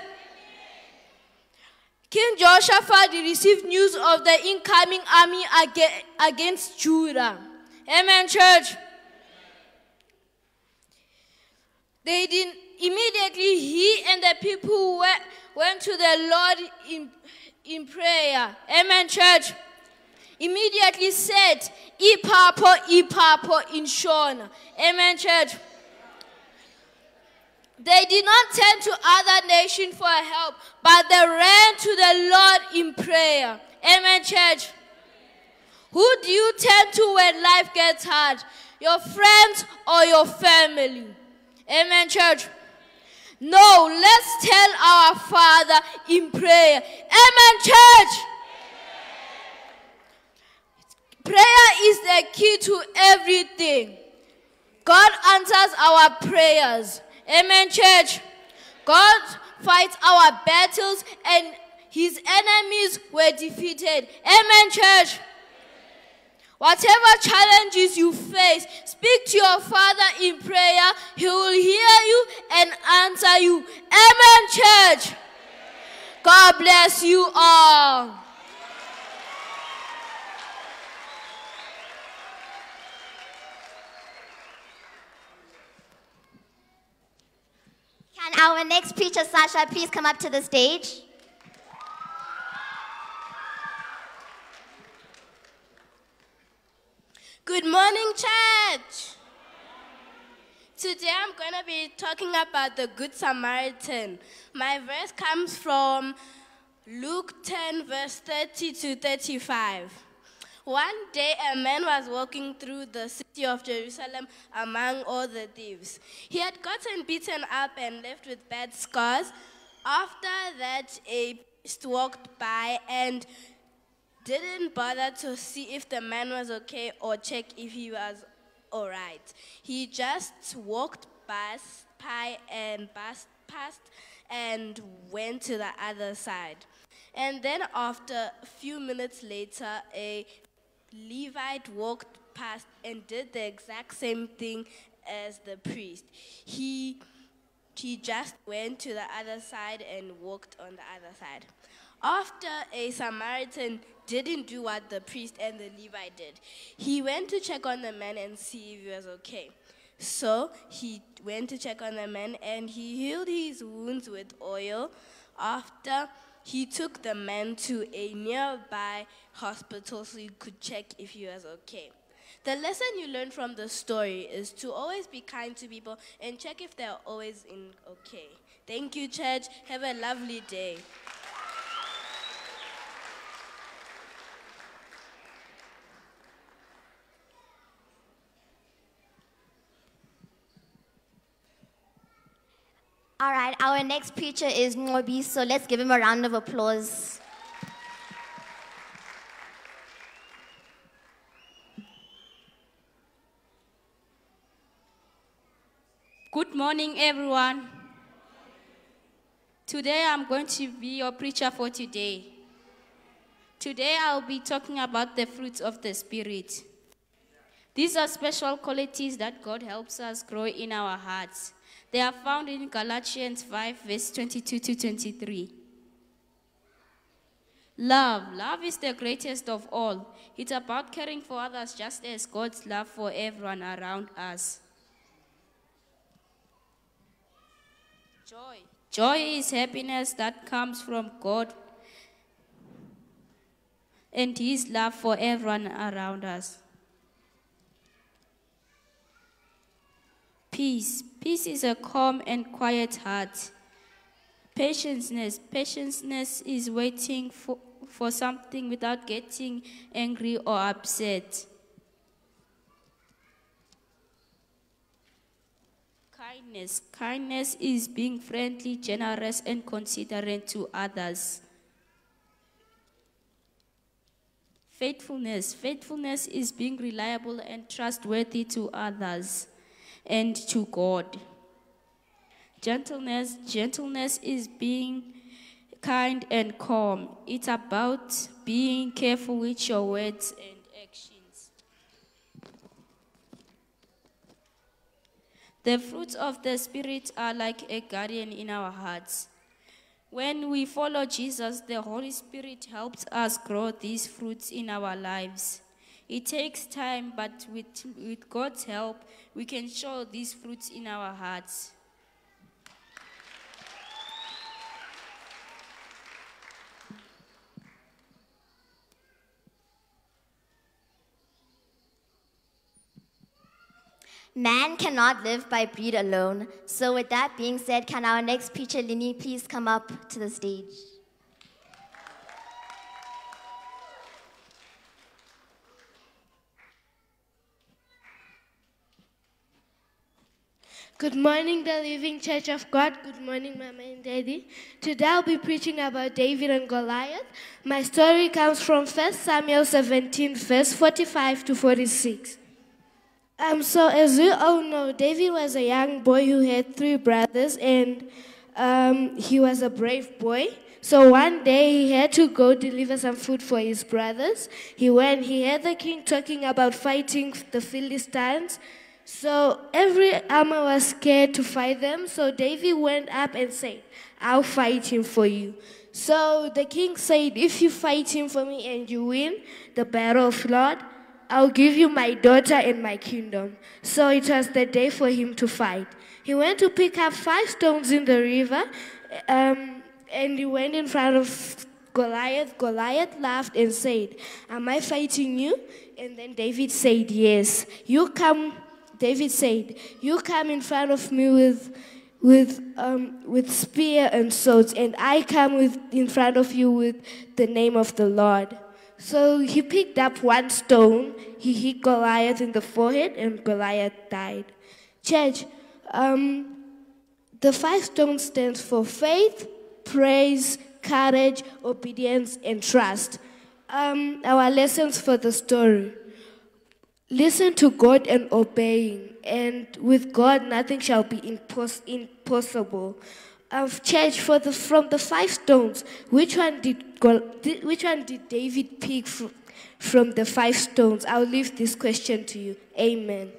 King Jehoshaphat received news of the incoming army against Judah. Amen, church. Immediately, he and the people went to the Lord in prayer. Amen, church. Immediately said, Ipapo in Shona. Amen, church. They did not turn to other nations for help, but they ran to the Lord in prayer. Amen, church. Who do you turn to when life gets hard? Your friends or your family? Amen, church. No, let's tell our Father in prayer. Amen, church. Prayer is the key to everything. God answers our prayers. Amen, church. God fights our battles and his enemies were defeated. Amen, church. Whatever challenges you face, speak to your Father in prayer. He will hear you and answer you. Amen, church. God bless you all. Can our next preacher, Sasha, please come up to the stage? Good morning, church. Today I'm going to be talking about the Good Samaritan. My verse comes from Luke 10, verse 30 to 35. One day a man was walking through the city of Jerusalem among all the thieves. He had gotten beaten up and left with bad scars. After that, a priest walked by and didn't bother to see if the man was okay or check if he was all right. He just walked past and went to the other side. And then after a few minutes later, a Levite walked past and did the exact same thing as the priest. He just went to the other side and walked on the other side. After a Samaritan didn't do what the priest and the Levite did, he went to check on the man and see if he was okay. So he went to check on the man and he healed his wounds with oil. After, he took the man to a nearby hospital so he could check if he was okay. The lesson you learn from the story is to always be kind to people and check if they're always okay. Thank you, church. Have a lovely day. All right, our next preacher is Ngobi, so let's give him a round of applause. Good morning, everyone. Today I'm going to be your preacher for today. Today I'll be talking about the fruits of the Spirit. These are special qualities that God helps us grow in our hearts. They are found in Galatians 5, verse 22 to 23. Love is the greatest of all. It's about caring for others just as God's love for everyone around us. Joy is happiness that comes from God and His love for everyone around us. Peace is a calm and quiet heart. Patience is waiting for something without getting angry or upset. Kindness is being friendly, generous, and considerate to others. Faithfulness is being reliable and trustworthy to others and to God. Gentleness is being kind and calm. It's about being careful with your words and actions. The fruits of the Spirit are like a guardian in our hearts. When we follow Jesus, the Holy Spirit helps us grow these fruits in our lives. It takes time, but with God's help, we can show these fruits in our hearts. Man cannot live by bread alone. So with that being said, can our next preacher, Lini, please come up to the stage? Good morning, the Living Church of God. Good morning, Mama and Daddy. Today I'll be preaching about David and Goliath. My story comes from 1 Samuel 17, verse 45 to 46. So as you all know, David was a young boy who had 3 brothers, and he was a brave boy. So one day he had to go deliver some food for his brothers. He heard the king talking about fighting the Philistines. So every army was scared to fight them. So David went up and said, "I'll fight him for you." So the king said, "If you fight him for me and you win the battle of Lord, I'll give you my daughter and my kingdom." So it was the day for him to fight. He went to pick up 5 stones in the river, and he went in front of Goliath. Goliath laughed and said, "Am I fighting you?" And then David said, "Yes. David said, "You come in front of me with spear and swords, and I come in front of you with the name of the Lord." So he picked up 1 stone, he hit Goliath in the forehead, and Goliath died. Church, the 5 stones stands for faith, praise, courage, obedience, and trust. Our lessons for the story. Listen to God and obeying, and with God nothing shall be impossible. Church, from the 5 stones, which one did David pick from the 5 stones? I'll leave this question to you. Amen.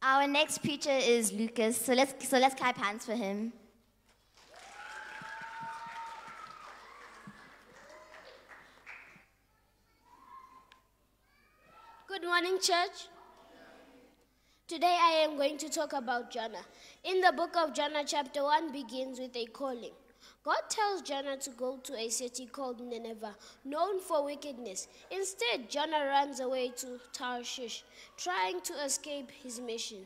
Our next preacher is Lucas, so let's clap hands for him. Good morning, church. Today I am going to talk about Jonah. In the book of Jonah, chapter 1 begins with a calling. God tells Jonah to go to a city called Nineveh, known for wickedness. Instead, Jonah runs away to Tarshish, trying to escape his mission.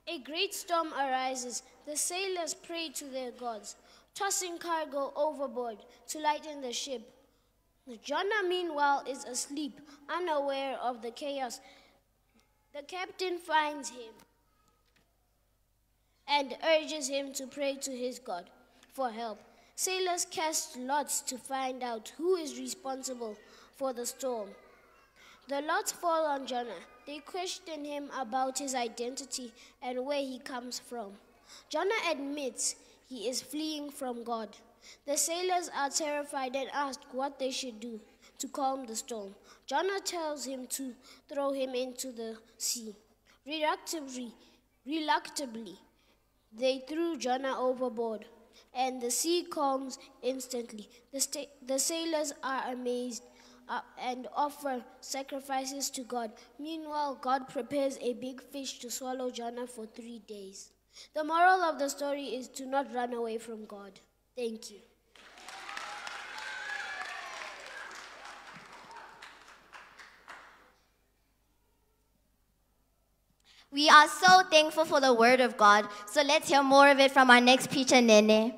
A great storm arises. The sailors pray to their gods, tossing cargo overboard to lighten the ship. Jonah, meanwhile, is asleep, unaware of the chaos. The captain finds him and urges him to pray to his God for help. Sailors cast lots to find out who is responsible for the storm. The lots fall on Jonah. They question him about his identity and where he comes from. Jonah admits he is fleeing from God. The sailors are terrified and ask what they should do to calm the storm. Jonah tells him to throw him into the sea. Reluctantly, they threw Jonah overboard, and the sea calms instantly. The sailors are amazed and offer sacrifices to God. Meanwhile, God prepares a big fish to swallow Jonah for 3 days. The moral of the story is to not run away from God. Thank you. We are so thankful for the word of God. So let's hear more of it from our next preacher, Nene.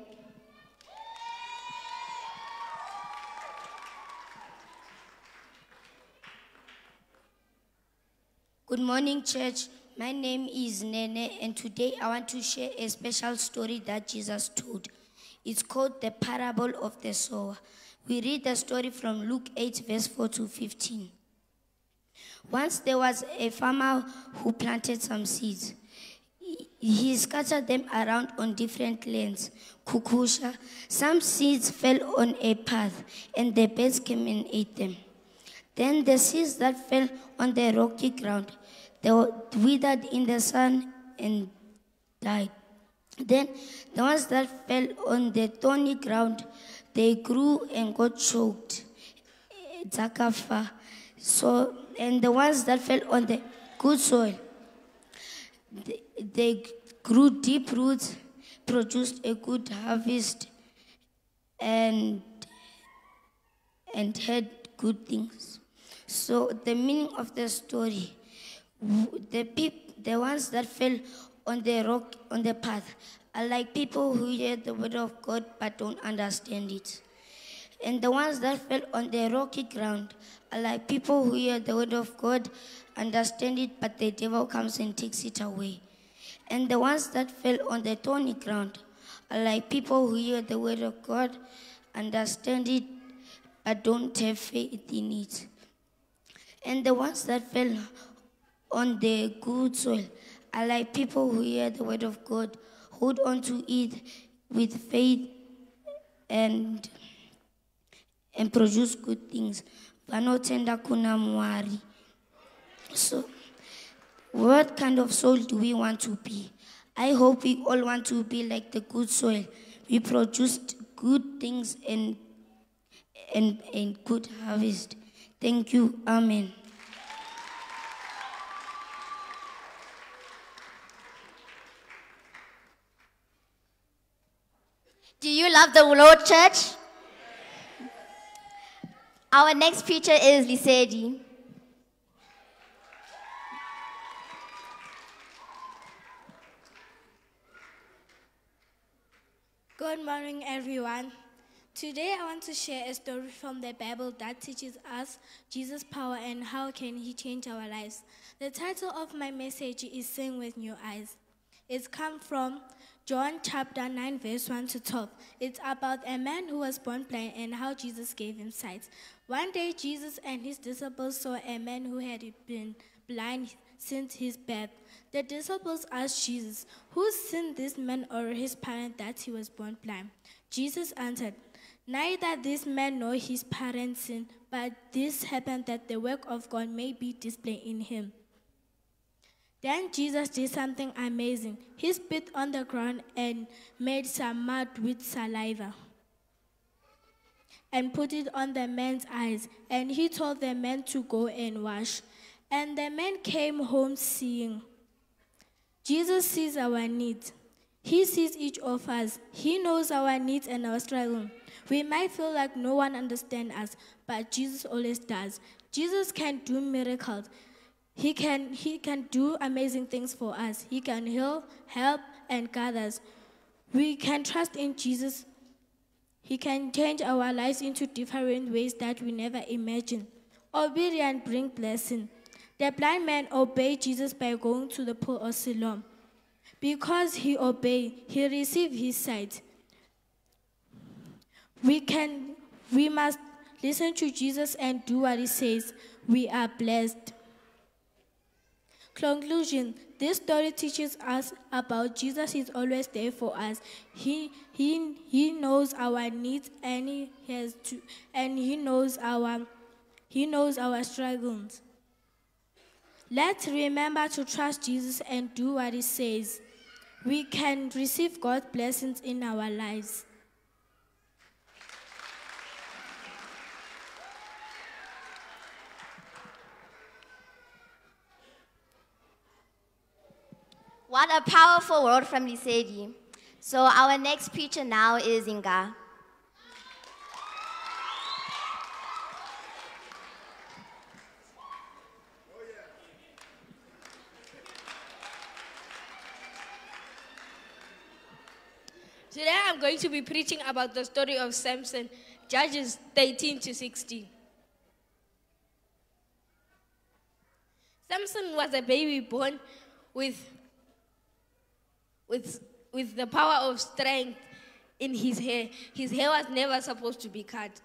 Good morning, church. My name is Nene, and today I want to share a special story that Jesus told. It's called the parable of the sower. We read the story from Luke 8, verse 4 to 15. Once there was a farmer who planted some seeds. He scattered them around on different lands. Kukusha. Some seeds fell on a path, and the birds came and ate them. Then the seeds that fell on the rocky ground, they were withered in the sun and died. Then the ones that fell on the thorny ground, they grew and got choked. Zakafa. And the ones that fell on the good soil, they grew deep roots, produced a good harvest, and had good things. So the meaning of the story, the ones that fell on the rock, on the path, are like people who hear the word of God but don't understand it. And the ones that fell on the rocky ground are like people who hear the word of God, understand it, but the devil comes and takes it away. And the ones that fell on the thorny ground are like people who hear the word of God, understand it, but don't have faith in it. And the ones that fell on the good soil are like people who hear the word of God, hold on to it with faith and produce good things. Vanotenda kuna mwari. So, what kind of soil do we want to be? I hope we all want to be like the good soil. We produced good things and good harvest. Thank you. Amen. Do you love the Lord, church? Our next preacher is Lisedi. Good morning, everyone. Today I want to share a story from the Bible that teaches us Jesus' power and how can he change our lives. The title of my message is Sing with New Eyes. It's come from John chapter 9, verse 1 to 12. It's about a man who was born blind and how Jesus gave him sight. One day, Jesus and his disciples saw a man who had been blind since his birth. The disciples asked Jesus, "Who sinned, this man or his parent, that he was born blind?" Jesus answered, "Neither this man nor his parents sinned, but this happened that the work of God may be displayed in him." Then Jesus did something amazing. He spit on the ground and made some mud with saliva and put it on the man's eyes. And he told the man to go and wash. And the man came home seeing. Jesus sees our needs. He sees each of us. He knows our needs and our struggle. We might feel like no one understands us, but Jesus always does. Jesus can do miracles. He can do amazing things for us. He can heal, help, and guide us. We can trust in Jesus. He can change our lives into different ways that we never imagined. Obedience brings blessing. The blind man obeyed Jesus by going to the pool of Siloam. Because he obeyed, he received his sight. We must listen to Jesus and do what he says. We are blessed. Conclusion, this story teaches us about Jesus is always there for us. He knows our needs and he knows our struggles. Let's remember to trust Jesus and do what he says. We can receive God's blessings in our lives. What a powerful word from Lisedi. So our next preacher now is Inga. Today I'm going to be preaching about the story of Samson, Judges 13 to 16. Samson was a baby born with the power of strength in his hair. His hair was never supposed to be cut.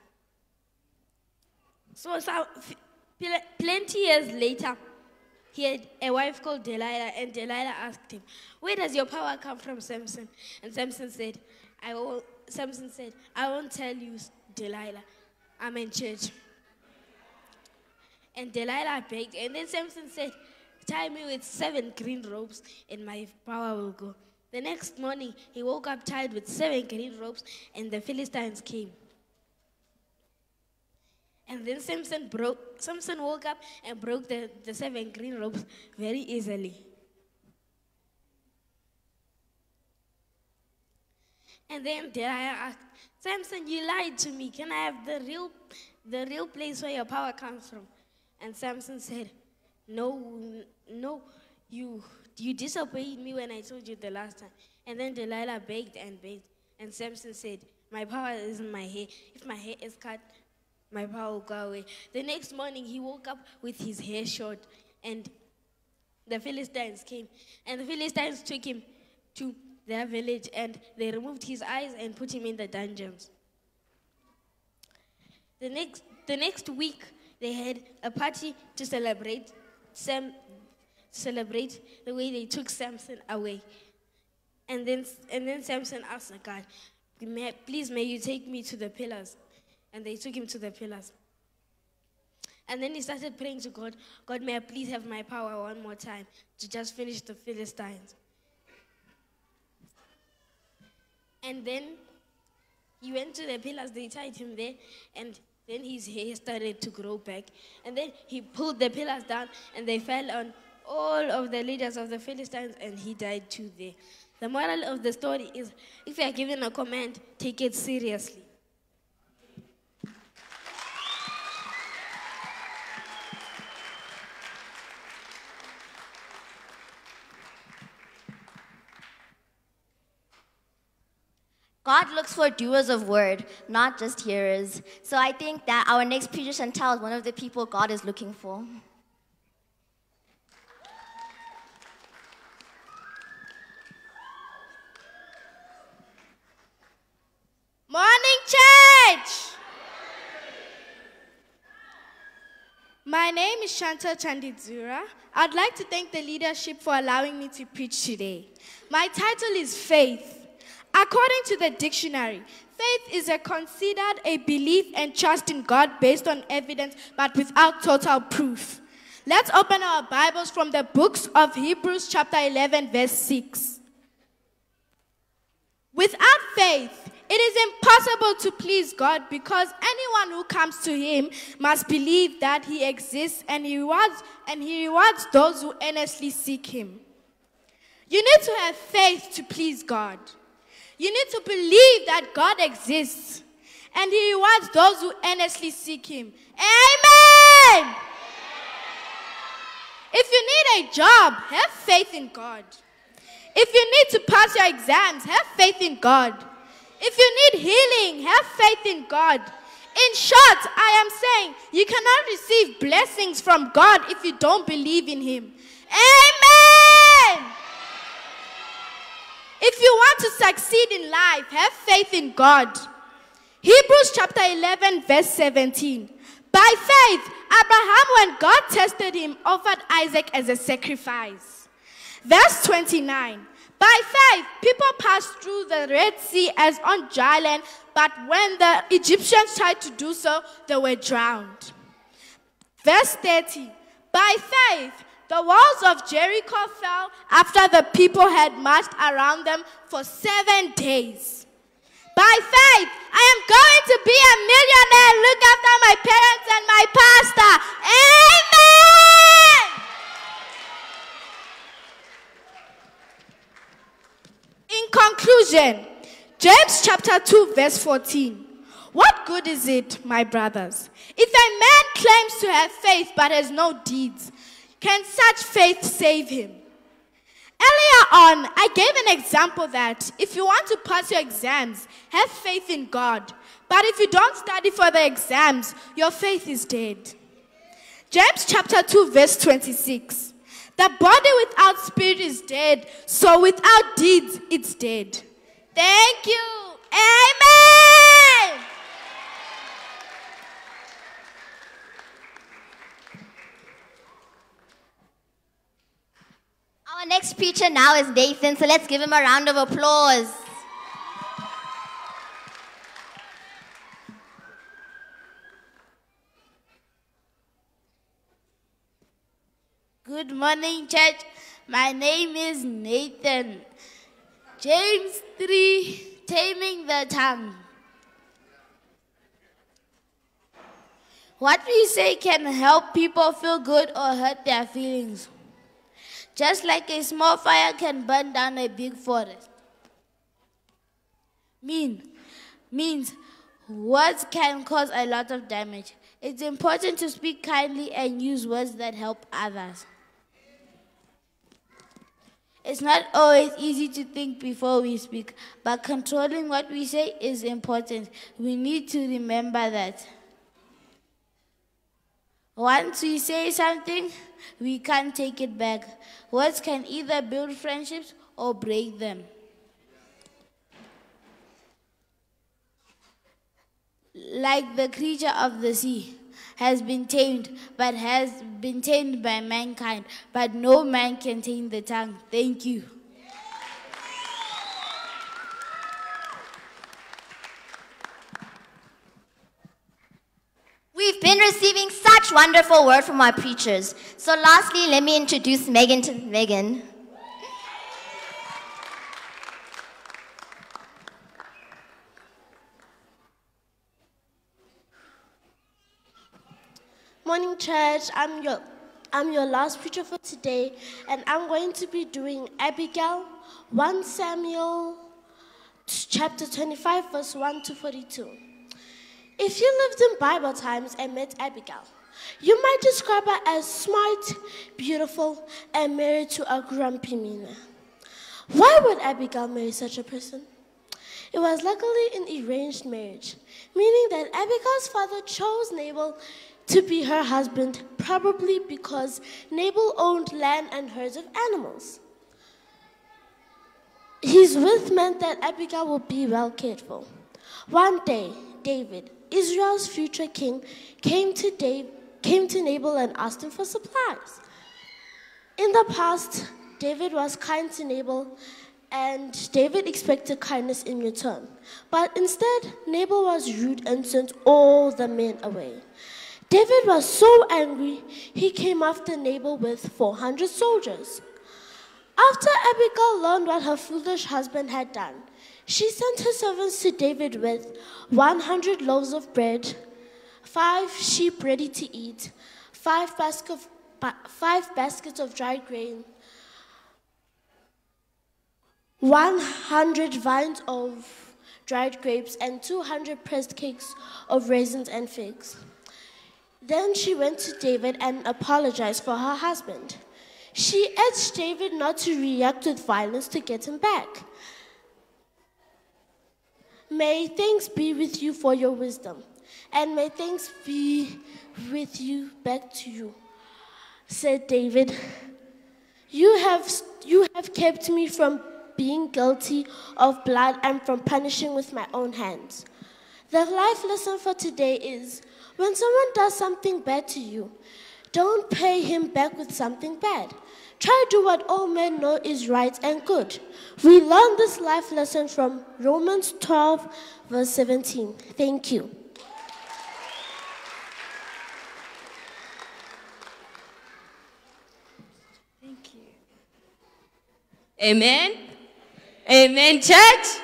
So plenty years later, he had a wife called Delilah, and Delilah asked him, "Where does your power come from, Samson?" And Samson said, I won't tell you, Delilah. I'm in church. And Delilah begged, and then Samson said, "Tie me with 7 green ropes, and my power will go." The next morning, he woke up tied with 7 green ropes, and the Philistines came. And then Samson woke up and broke the 7 green ropes very easily. And then Delilah asked, "Samson, you lied to me. Can I have the real place where your power comes from?" And Samson said, No, you disobeyed me when I told you the last time. And then Delilah begged and begged. And Samson said, "My power is in my hair. If my hair is cut, my power will go away." The next morning, he woke up with his hair short, and the Philistines came. And the Philistines took him to their village, and they removed his eyes and put him in the dungeons. The next week, they had a party to celebrate the way they took Samson away. And then Samson asked God, "Please, may you take me to the pillars." And they took him to the pillars. And then he started praying to God, "God, may I please have my power one more time to just finish the Philistines." And then he went to the pillars, they tied him there, and then his hair started to grow back. And then he pulled the pillars down, and they fell on all of the leaders of the Philistines, and he died too there. The moral of the story is, if you are given a command, take it seriously. God looks for doers of word, not just hearers. So I think that our next preacher, Chantal, is one of the people God is looking for. Morning, church! My name is Shanta Chandidzura. I'd like to thank the leadership for allowing me to preach today. My title is Faith. According to the dictionary, faith is considered a belief and trust in God based on evidence but without total proof. Let's open our Bibles from the books of Hebrews chapter 11 verse 6. Without faith, it is impossible to please God because anyone who comes to him must believe that he exists and he rewards those who earnestly seek him. You need to have faith to please God. You need to believe that God exists and he rewards those who earnestly seek him. Amen! If you need a job, have faith in God. If you need to pass your exams, have faith in God. If you need healing, have faith in God. In short, I am saying you cannot receive blessings from God if you don't believe in him. Amen! If you want to succeed in life, have faith in God. Hebrews chapter 11 verse 17. By faith, Abraham, when God tested him, offered Isaac as a sacrifice. Verse 29. By faith, people passed through the Red Sea as on dry land, but when the Egyptians tried to do so, they were drowned. Verse 30. By faith, the walls of Jericho fell after the people had marched around them for 7 days. By faith, I am going to be a millionaire, look after my parents and my pastor. Amen! In conclusion, James chapter 2 verse 14. What good is it, my brothers, if a man claims to have faith but has no deeds? Can such faith save him? Earlier on, I gave an example that if you want to pass your exams, have faith in God. But if you don't study for the exams, your faith is dead. James chapter 2 verse 26. The body without spirit is dead, so without deeds, it's dead. Thank you. Amen. Our next preacher now is Nathan, so let's give him a round of applause. Good morning, church. My name is Nathan. James 3, Taming the Tongue. What we say can help people feel good or hurt their feelings. Just like a small fire can burn down a big forest. Means words can cause a lot of damage. It's important to speak kindly and use words that help others. It's not always easy to think before we speak, but controlling what we say is important. We need to remember that. Once we say something, we can't take it back. Words can either build friendships or break them. Like the creature of the sea has been tamed by mankind, but no man can tame the tongue. Thank you. We've been receiving such wonderful word from our preachers. So lastly, let me introduce Megan to Megan. Morning, church. I'm your last preacher for today, and I'm going to be doing Abigail, 1 Samuel chapter 25, verse 1 to 42. If you lived in Bible times and met Abigail, you might describe her as smart, beautiful, and married to a grumpy man. Why would Abigail marry such a person? It was luckily an arranged marriage, meaning that Abigail's father chose Nabal to be her husband, probably because Nabal owned land and herds of animals. His wealth meant that Abigail would be well cared for. One day, David, Israel's future king, came to Nabal and asked him for supplies. In the past, David was kind to Nabal, and David expected kindness in return. But instead, Nabal was rude and sent all the men away. David was so angry, he came after Nabal with 400 soldiers. After Abigail learned what her foolish husband had done, she sent her servants to David with 100 loaves of bread, 5 sheep ready to eat, 5 baskets of dried grain, 100 vines of dried grapes, and 200 pressed cakes of raisins and figs. Then she went to David and apologized for her husband. She urged David not to react with violence to get him back. May thanks be with you for your wisdom, and may thanks be with you back to you, said David. You have kept me from being guilty of blood and from punishing with my own hands. The life lesson for today is, when someone does something bad to you, don't pay him back with something bad. Try to do what all men know is right and good. We learn this life lesson from Romans 12, verse 17. Thank you. Thank you. Amen. Amen, church.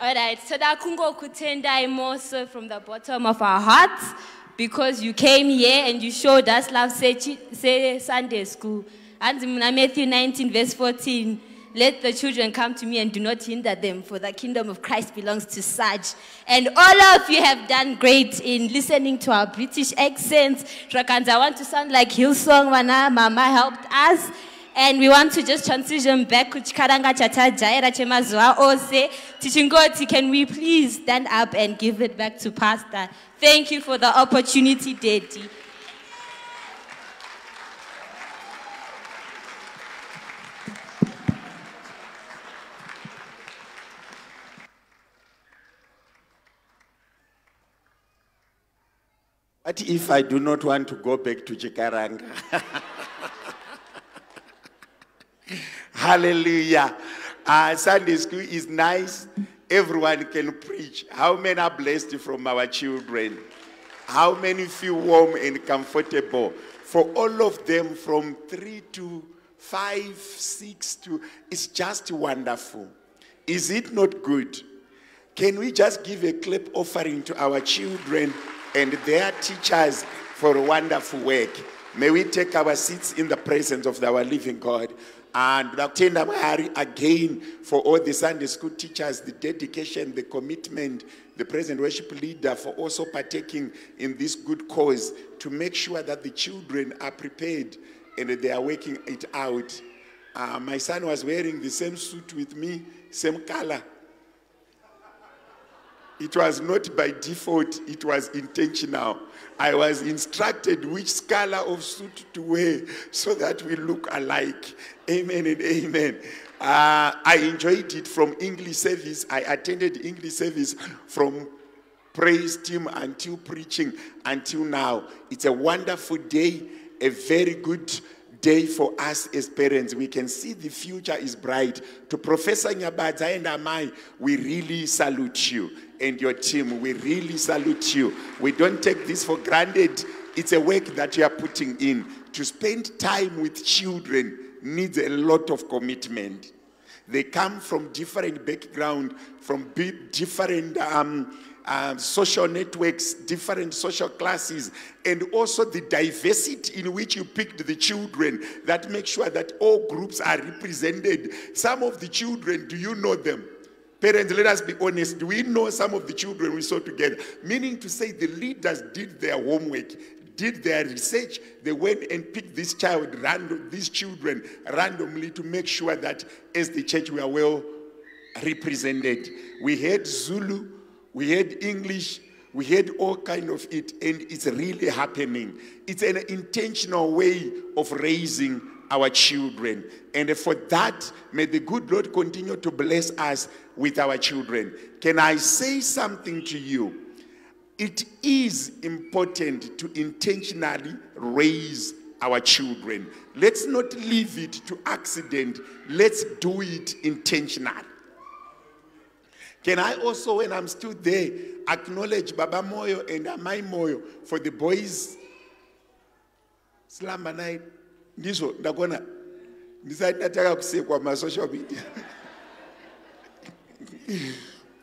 All right, so that kungo kutendai more so from the bottom of our hearts, because you came here and you showed us love, say Sunday school. And in Matthew 19, verse 14, let the children come to me and do not hinder them, for the kingdom of Christ belongs to such. And all of you have done great in listening to our British accents. I want to sound like Hillsong, Wana, Mama helped us. And we want to just transition back to Chikaranga Chata Jaira Chemazwa Ose. Tichingoti, can we please stand up and give it back to Pastor? Thank you for the opportunity, Daddy. What if I do not want to go back to Chikaranga? Hallelujah. Sunday school is nice. Everyone can preach. How many are blessed from our children? How many feel warm and comfortable? For all of them from 3 to 5, 6 to, it's just wonderful. Is it not good? Can we just give a clap offering to our children and their teachers for a wonderful work? May we take our seats in the presence of our living God. And Dr. Ndamari, again, for all the Sunday school teachers, the dedication, the commitment, the present worship leader for also partaking in this good cause to make sure that the children are prepared and they are working it out. My son was wearing the same suit with me, same color. It was not by default, it was intentional. I was instructed which color of suit to wear so that we look alike. Amen and amen. I enjoyed it from English service. I attended English service from praise team until preaching until now. It's a wonderful day, a very good day for us as parents. We can see the future is bright. To Professor Nyabadza and Amai, we really salute you. And your team, we really salute you. We don't take this for granted. It's a work that you are putting in. To spend time with children needs a lot of commitment. They come from different backgrounds, from different social networks, different social classes, and also the diversity in which you picked the children that makes sure that all groups are represented. Some of the children, do you know them? Parents, let us be honest. Do we know some of the children we saw together? Meaning to say the leaders did their homework, did their research. They went and picked these children randomly to make sure that as the church we are well represented. We had Zulu, we had English, we had all kind of it, and it's really happening. It's an intentional way of raising our children. And for that, may the good Lord continue to bless us with our children. Can I say something to you? It is important to intentionally raise our children. Let's not leave it to accident. Let's do it intentionally. Can I also, when I'm still there, acknowledge Baba Moyo and Amai Moyo for the boys? Slamba night. Ndizo, ndakona. Ndisati nataka kusekwa ma social media.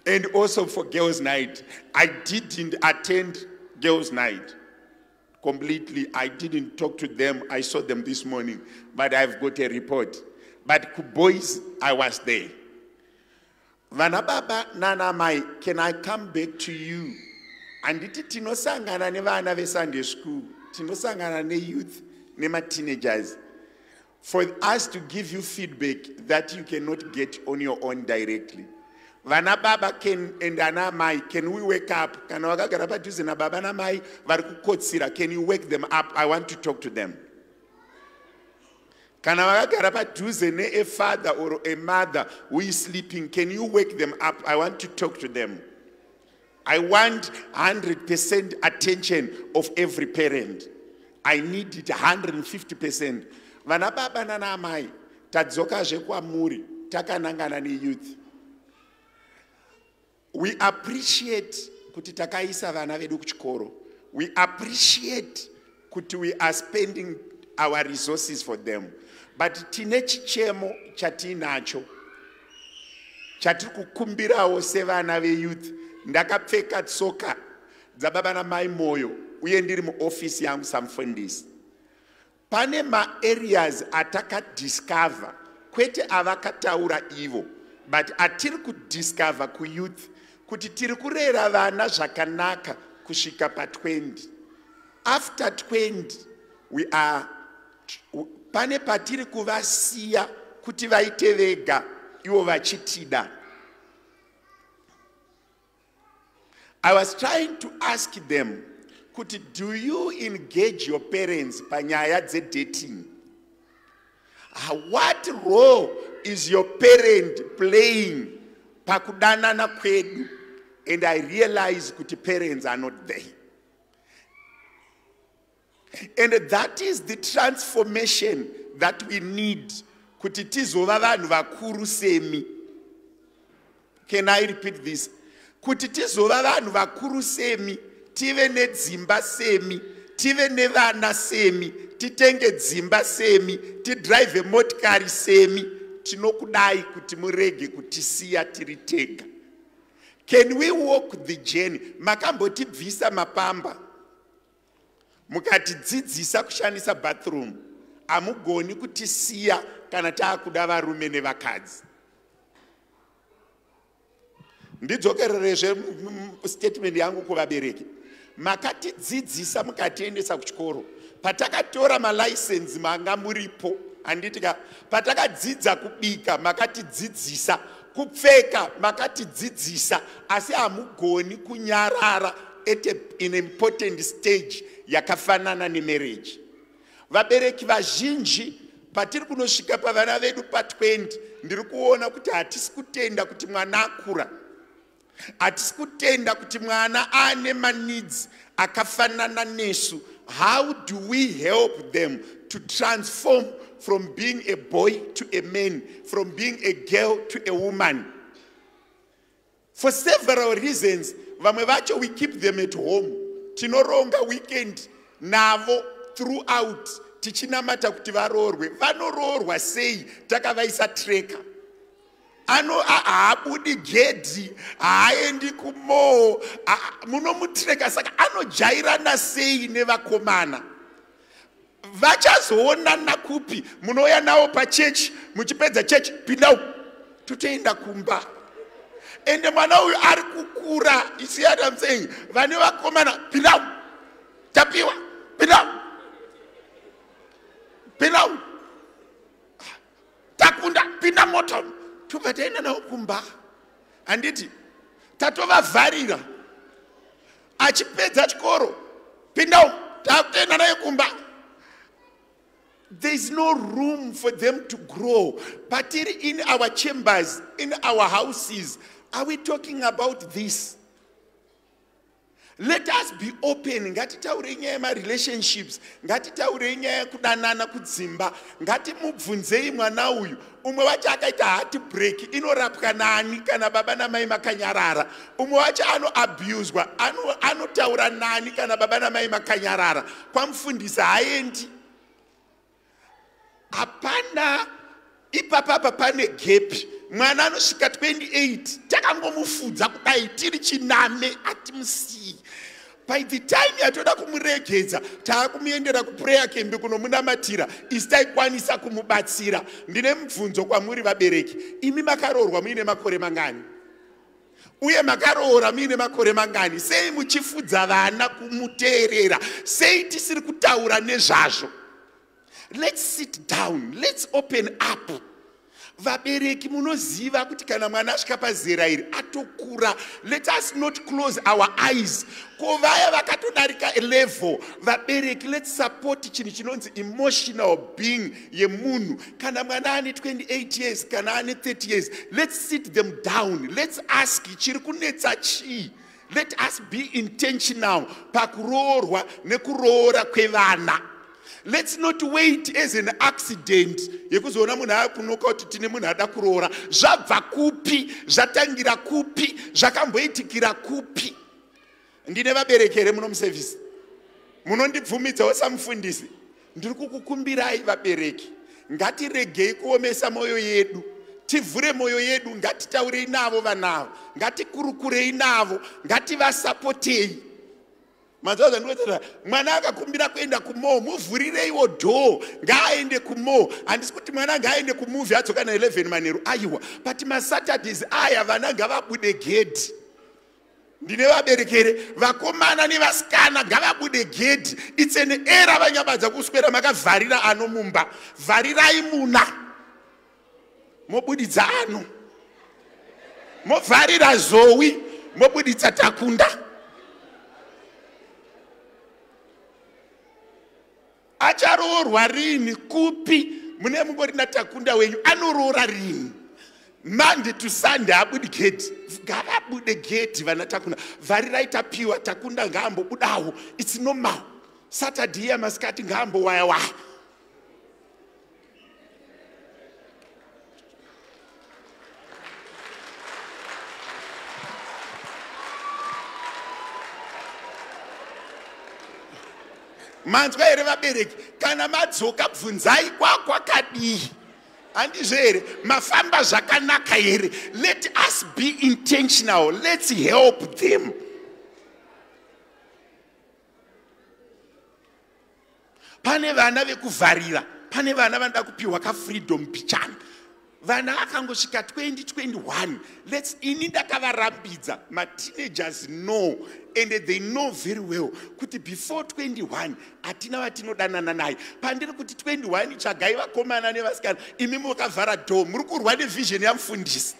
And also for girls' night. I didn't attend girls' night completely. I didn't talk to them. I saw them this morning, but I've got a report. But boys, I was there. Vana baba nana mai, can I come back to you? And it tinosangana ne vana ve Sunday school, tinosangana ne youth, ne ma teenagers. For us to give you feedback that you cannot get on your own directly. Vana baba can and ana mai, can we wake up? Can you wake them up? I want to talk to them. Can a father or a mother who is sleeping, can you wake them up? I want to talk to them. I want 100% attention of every parent. I need it 150%. Vana baba nana mai, tadzoka jekwa muri, takanangana ni youth. We appreciate kuti takaisa vana vedu kuchikoro. We appreciate kuti we are spending our resources for them. But tine chichemo chatinacho. Chatiri kukumbirawo sevana ve youth. Ndakapfeka tsoka dzababa namai moyo uye ndiri muoffice yangu samfundisi. Pane ma-areas atakadiscover, kwete avakataura ivo, but atiri kudiscover kuyouth, kuti tiri kurera vana zvakanaka kusvika pa20. After 20, we are, pane patiri kuvasiya kuti vaite vega, ivo vachitida. I was trying to ask them, kuti, do you engage your parents panyaya dze dating? What role is your parent playing pakudanana kwedu? And I realized kuti parents are not there. And that is the transformation that we need. Kuti tizova vanhu vakuru semi. Can I repeat this? Kuti tizova vanhu vakuru semi, tive ne dzimba semi, tive ne vana semi, titenge dzimba semi, tidrive motikari semi, tinokudai kuti murege kutisiya tiritega. Can we walk the journey? Makamboti bvisa mapamba. Mukati dzidzisa kushandisa bathroom. Amugoni kutisiya kana taakuda varume nevakadzi. Ndidzokererezve statement yangu kuvabereki. Makati dzidzisa mukatiendesa kuchikoro. Patakatora malicense manga muripo. Anditika patakadzidza kubika makati dzidzisa. Kupfeka makati dzidzisa. Asi amugoni kunyarara in an important stage yakafanana ne marriage. Vabereki vazhinji patiri kunosvika pavana vedu pa20 ndiri kuona kuti hatisi kutenda kuti mwana akura. Hatisi kutenda kuti mwana ane needs akafanana nesu. How do we help them to transform from being a boy to a man, from being a girl to a woman? For several reasons, vamwe vacho we keep them at home. Tinoronga weekend navo throughout. Tichinamata kuti varorwe. Vanororwa sei takavaisa tracker. Ano haabudi gedhi, haaendi kumoo, munomutreka saka anojairana sei nevakomana. Vachazoonana kupi, munouya nawo pachechi, muchipedza chechi, pinda totoenda kumba. Ende mwana uyu ari kukura, you see what I'm saying? Vane vakomana, pinda, tapiwa, pinda, pinda, takunda, pinda moto. Tupatena na ukumba. Anditi tatova varira. Achipedza chikoro. Pinda takutenda na ukumba. There is no room for them to grow. But in our chambers, in our houses, are we talking about this? Let us be open. Ngatitaure nyaya relationships. Ngatitaure nyaya kudanana kudzimba. Ngatimubvunzei mwana uyu. Umwe wacho akaita heart break inorapwa nani kana baba namai makanyarara. Umwe wacho anoabuswa anotaura nani kana baba namai makanyarara. Kwamufundisa haendi. Hapana ipapa pane gap. Mwana anosvika 28 takangomufudza kudai tiri chiname atimusii. By the time yatoda kumuregedza taakumuendera kuprayer camp kunomunamatira isitaikwanisa kumubatsira. Ndine mubvunzo kwamuri vabereki, imi makaroorwa muine makore mangani? Uye makaroora muine makore mangani? Sei muchifudza vana kumuteerera? Sei tisiri kutaura nezvazvo? Let's sit down, let's open up. Vabereki munoziva kuti kana mwana asvika pazera iri atokura. Let us not close our eyes. Kovaya vakatodarika level. Vabereki, let's support chinhu chinonzi emotional being yemunhu. Kana mwana ane 28 years, kana ane 30 years, let's sit them down. Let's ask chiri kunetsa chii. Let us be intentional pakuroorwa nekuroora kwevana. Let's not wait as an accident. Yekuzoona munhu akunoka kuti tine munhu ada kuroora. Zvabva kupi? Zvatangira kupi? Zvakamboitikira kupi? Ndine vabereki here muno muservice. Munondibvumidzawo samufundisi. Ndiri kukukumbirai vabereki. Ngatiregei kuomesa mwoyo yedu. Tivhure mwoyo yedu, ngatitaurei navo vanavo. Ngatikurukurei navo, ngativasapotei. Madzoza ndinotaura mwana akakumbira kuenda kumo, muvhurireiwo dhoo ngaaende kumo. Handisi kuti mwana ngaaende kumovie adzoka na 11 manheru aiwa, but maSaturdays aya vana ngavabude gedhi. Ndine vaberekere vakomana nevasikana ngavabude gedhi. It's an era vanyabadza kuswera makavharira ano mumba. Vharirai muna mobudidza ano, movharira Zowi mobudidza Takunda. Acharoorwa rini kupi? Mune mungori naTakunda wenyu anoroora rini? Monday to Sunday abudi gate. Ngavabude gate vana Takunda. Vharirai tapiwa Takunda ngaambobudawo. It's normal. Saturday masikati ngaambo waya. Manzwa here vabereki, kana madzoka bvunzai kwakadii. Handizvo here mafamba zvakanaka here? Let us be intentional. Let's help them. Pane vana vekuvharira, pane vana vanoda kupiwa kafreedom pichana. Vana vakangosvika 2021. Let's ini ndakavarambidza. Ma teenagers know and they know very well kuti before 21 atina vatinodanana naye. Pandiri kuti 21 tsvagai vakomana nevasikana. Imi mukavhara dhoo muri kurwa nevision yamufundisi.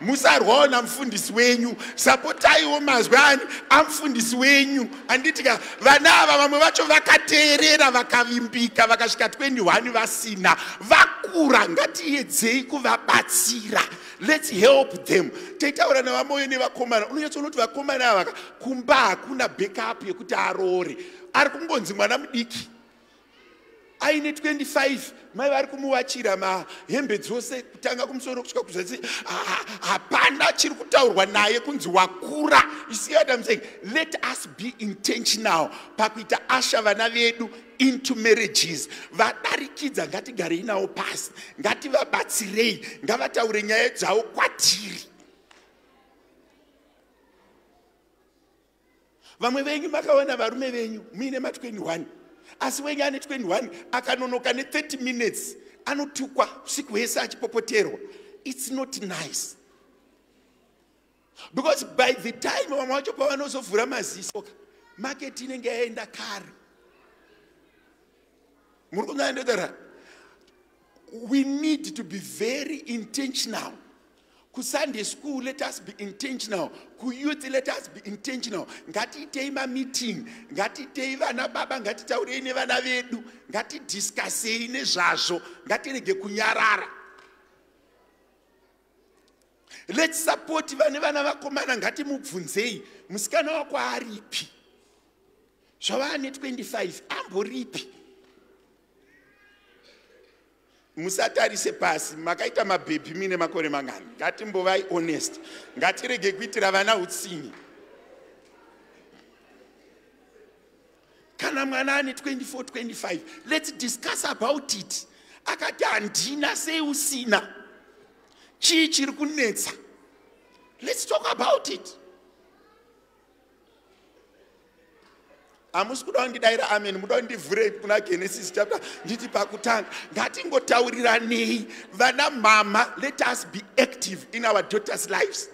Musarwawo namufundisi wenyu. Sapotaiwo mazwi ani amufundisi wenyu. Anditika vana ava vamwe vacho vakateerera vakavimbika vakasvika 21 vasina. Vakura ngatiedzei kuvabatsira. Let's help them. Taitaura navamoyo nevakomana. Unonyatsoona kuti vakomana ava kumba hakuna backup yekuti aroore. Ari kungonzi mwana mudiki. Aine 25 mai vari kumuwachira mahembe dzose kutanga kumusoro kusvika kuzasi. Hapana chiri kutaurwa naye kunzi wakura. You see what I'm saying? Let us be intentional pakuita asha vana vedu into marriages. Vadarikidza ngatigarei navo pasi. Ngativabatsirei. Ngavataure nyaya dzavo kwatiri. Vamwe venyu makaona varume venyu muine ma 21. Asi wenyu ane 21 akanonoka ne 30 minutes anotukwa usiku hwese achipopoterwa. It's not nice. Because by the time vamwe vacho pavanozovhura maziso market inenge yaenda kare. Muri kungandotaura, we need to be very intentional Sunday school, let us be intentional. Youth, let us be intentional. Ngati tema meeting, ngati teva na baba, ngati tauri ne vana vedu, ngati discuss ne zvazvo, ngati rege kunyarara. Let's support vane vana vakomana, ngati mubvunzei, musikana wako aripi. Zvavane 25, amboripi. Musatarise pasi, makaita mabhebhi mine makore mangani. Ngatimbovai honest. Ngatirege kuitira vana utsinye. Kana mwana ane 24, 25, let's discuss about it. Akati handina sei usina. Chii chiri kunetsa. Let's talk about it. Amusi kuda kundidaira amen, muda kundivhure kuna Genesis chapter nditi pakutanga. Ngatingotauriranei vana mama, let us be active in our daughters' lives.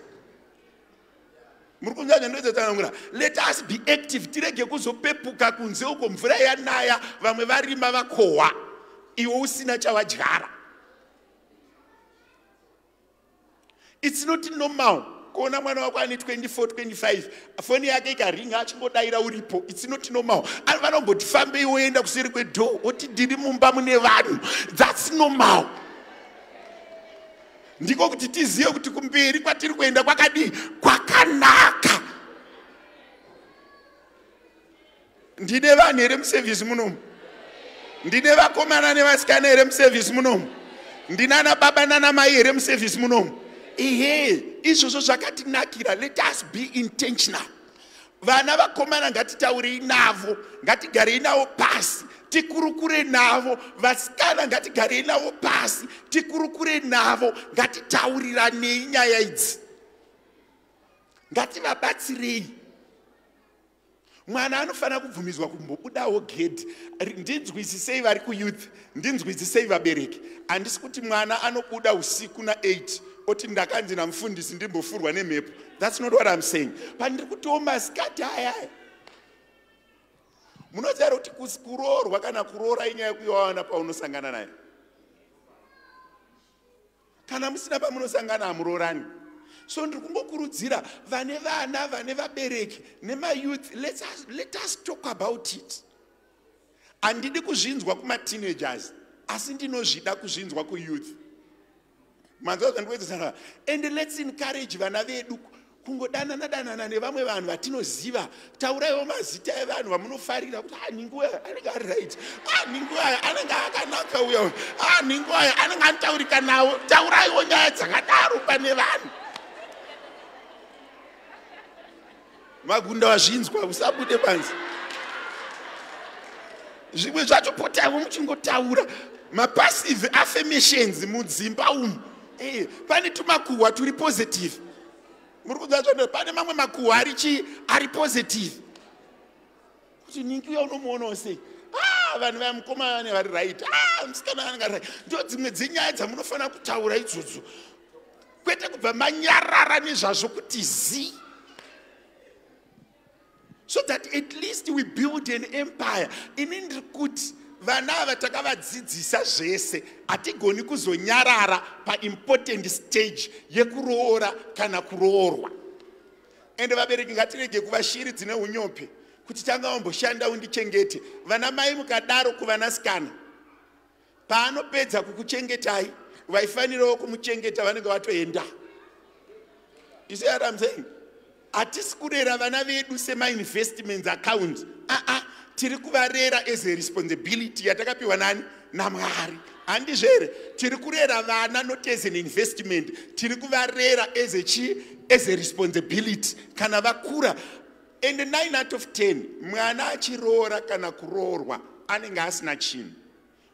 Let us be active. Tirege kuzopepuka kunze uko mvura yanaya vamwe varima vakohwa iwe usina chawadyara. It's not normal. Kona mwana wako ane 24, 25, foni yake ikaringa achingodaira uripo. It's not normal. Ani vanomboti fambe iwoenda kuseri kwedo oti ndiri mumba mune vanhu. That's normal. Ndiko kuti tiziye kuti kumberi kwatiri kuenda kwakadi kwakanaka. Ndine vanhu here muservice munomu. Ndine vakomana nevasikana here muservice munomu. Ndinana baba nana mai here muservice munomu. Izvozvo zvakatinakira. Let us be intentional. Vana vakomana ngatitaurei navo, ngatigarei navo pasi, tikurukure navo. Vasikana ngatigarei navo pasi, tikurukure navo, ngatitaurirane nyaya idzi. Ngativabatsirei. Mwana anofana kubvumidzwa kumbobudawo gedhi. Ndinzwisisei vari kuyouth, ndinzwisisei vabereki. Handisi kuti mwana anobuda usiku na8 oti ndakanzi namufundisi ndimbofurwa nemhepo. That's not what I'm saying. Pandiri kutiwo masikati aya. Munoziva kuti kuroorwa kana kuroora inyaya yekuiwana paunosangana naye. Kana musina pamunosangana hamuroorani. So ndiri kungokurudzira vane vana, vane vabereki, nemayouth, let us talk about it. Handidi kuzvinzwa kuma-teenagers, asi ndinozvida kuzvinzwa kuyouth. And let's encourage vana vedu kungodanana nevamwe vanhu vatinoziva. Tauraiwo mazita evanhu vamunofarira kuti ninguya anenge ari right, ninguya anenge akanaka uya, ninguya anenge anotaurika nawo. Tauraiwo nyaya dzakadaro pane vanhu. Magunda wazvinzwa usabude panze. Zvimwe zvacho potaiwo muchingotaura mapassive affirmations mudzimba umu. Pane tumakuhwa turi positive. Muri kudzva pane mamwe makuhwa ari positive. Kuti ninguya unomuonawo sei? Vanhu vamukomana vari right, musikana vanenge vari right. Ndo dzimwe dzenyaya dzamunofanira kutaura idzodzo. Kwete kubva manyarara nezvazvo kuti zii. So that at least we build an empire. Inini kuti vana ava takavadzidzisa zvese, hatigoni kuzonyarara pa-important stage yekuroora kana kuroorwa. Ende vabereki ngatirege kuva shiri dzine unyope kuti tanga wamboshanda undichengete. Vana mai mukadaro kuvanasikana, paanopedza kukuchengetai, vaifanirawo kumuchengeta vanenge vatoenda. You see what I'm saying? Hatisi kurera vana vedu sema-investments account. Tiri kuvarera as a responsibility yatakapiwa nani? naMwari. Handizvere, tiri kurera vana not as an investment, tiri kuvarera as a responsibility. Kana vakura, and 9 out of 10, mwana achiroora kana kuroorwa, anenge asina chinhu.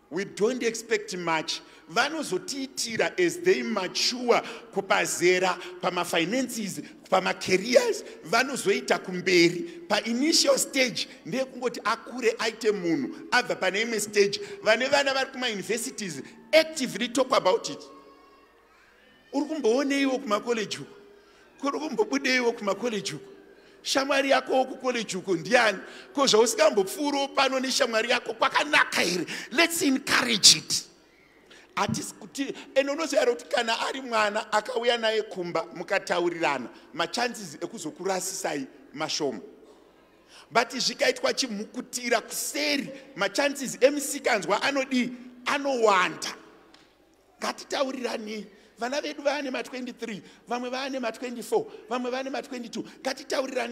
We don't expect much. Vanozotiitira as they mature kupazera, pama-finances, pama-careers, vanozoita kumberi. Pa-initial stage, ndekungoti akure aite munhu, abva pane imwe stage. Vane vana vari kuma-universities, actively talk about it. Uri kumbooneiwo kuma-college uko? Kuri kumbobudeiwo kuma-college uko? Shamwari yako kucollege uko ndiani? Ko zvausingambopfuuro pano neshamwari yako kwakanaka here. Let's encourage it. hatisi kuti ende unoziva kuti kana ari mwana akauya naye kumba mukataurirana machances ekuzokurasisai mashoma, but zvikaitwa chimhukutira kuseri machances emusikanzwa anowanda. Ngatitaurirani. Vana vedu vane ma23, vamwe vane ma24, vamwe vane ma22.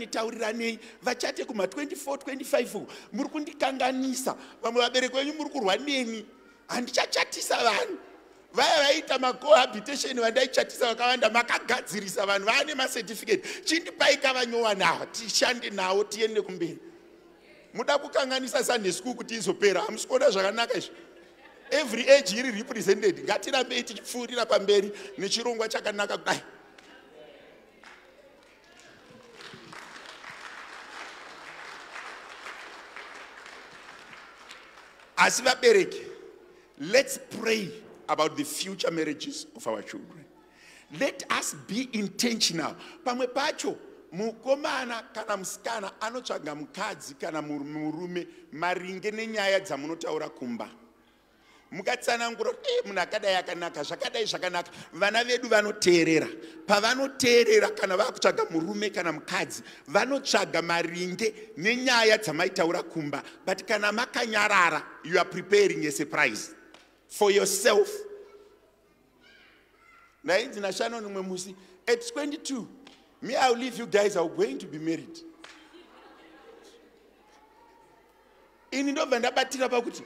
Taurirani, vachate kuma 24, 25. Muri kundikanganisa. Vamwe vabereki venyu muri kurwa neni. Handichatisa vanhu. Vaya vaita macohabitation vandaichatisa vakawanda makagadzirisa vanhu vane macertificate. Chindipai kavanyowa nawo tishande nawo tiende kumberi. Muda kukanganisa Sunday school kuti izopera. Hamusikuona zvakanaka izvi. Every age iri represented. Ngatirambe tichipfuurira pamberi nechirongwa chakanaka kudai. As vabereki, let's pray about the future marriages of our children. Let us be intentional. Pamwe pacho mukomana kana musikana anotsvaga mukadzi kana murume maringe nenyaya dzamunotaura kumba. Mukatsanangura munhu akadai akanaka zvakadai zvakanaka, vana vedu vanoteerera. Pavanoteerera kana vakutsvaga murume kana mukadzi vanotsvaga maringe nenyaya dzamaitaura kumba. But kana makanyarara, you are preparing a surprise for yourself. Nainzi na Shona numwe musi, at 22, me I will leave you guys, are going to be married. Ini ndobva ndabatira pakuti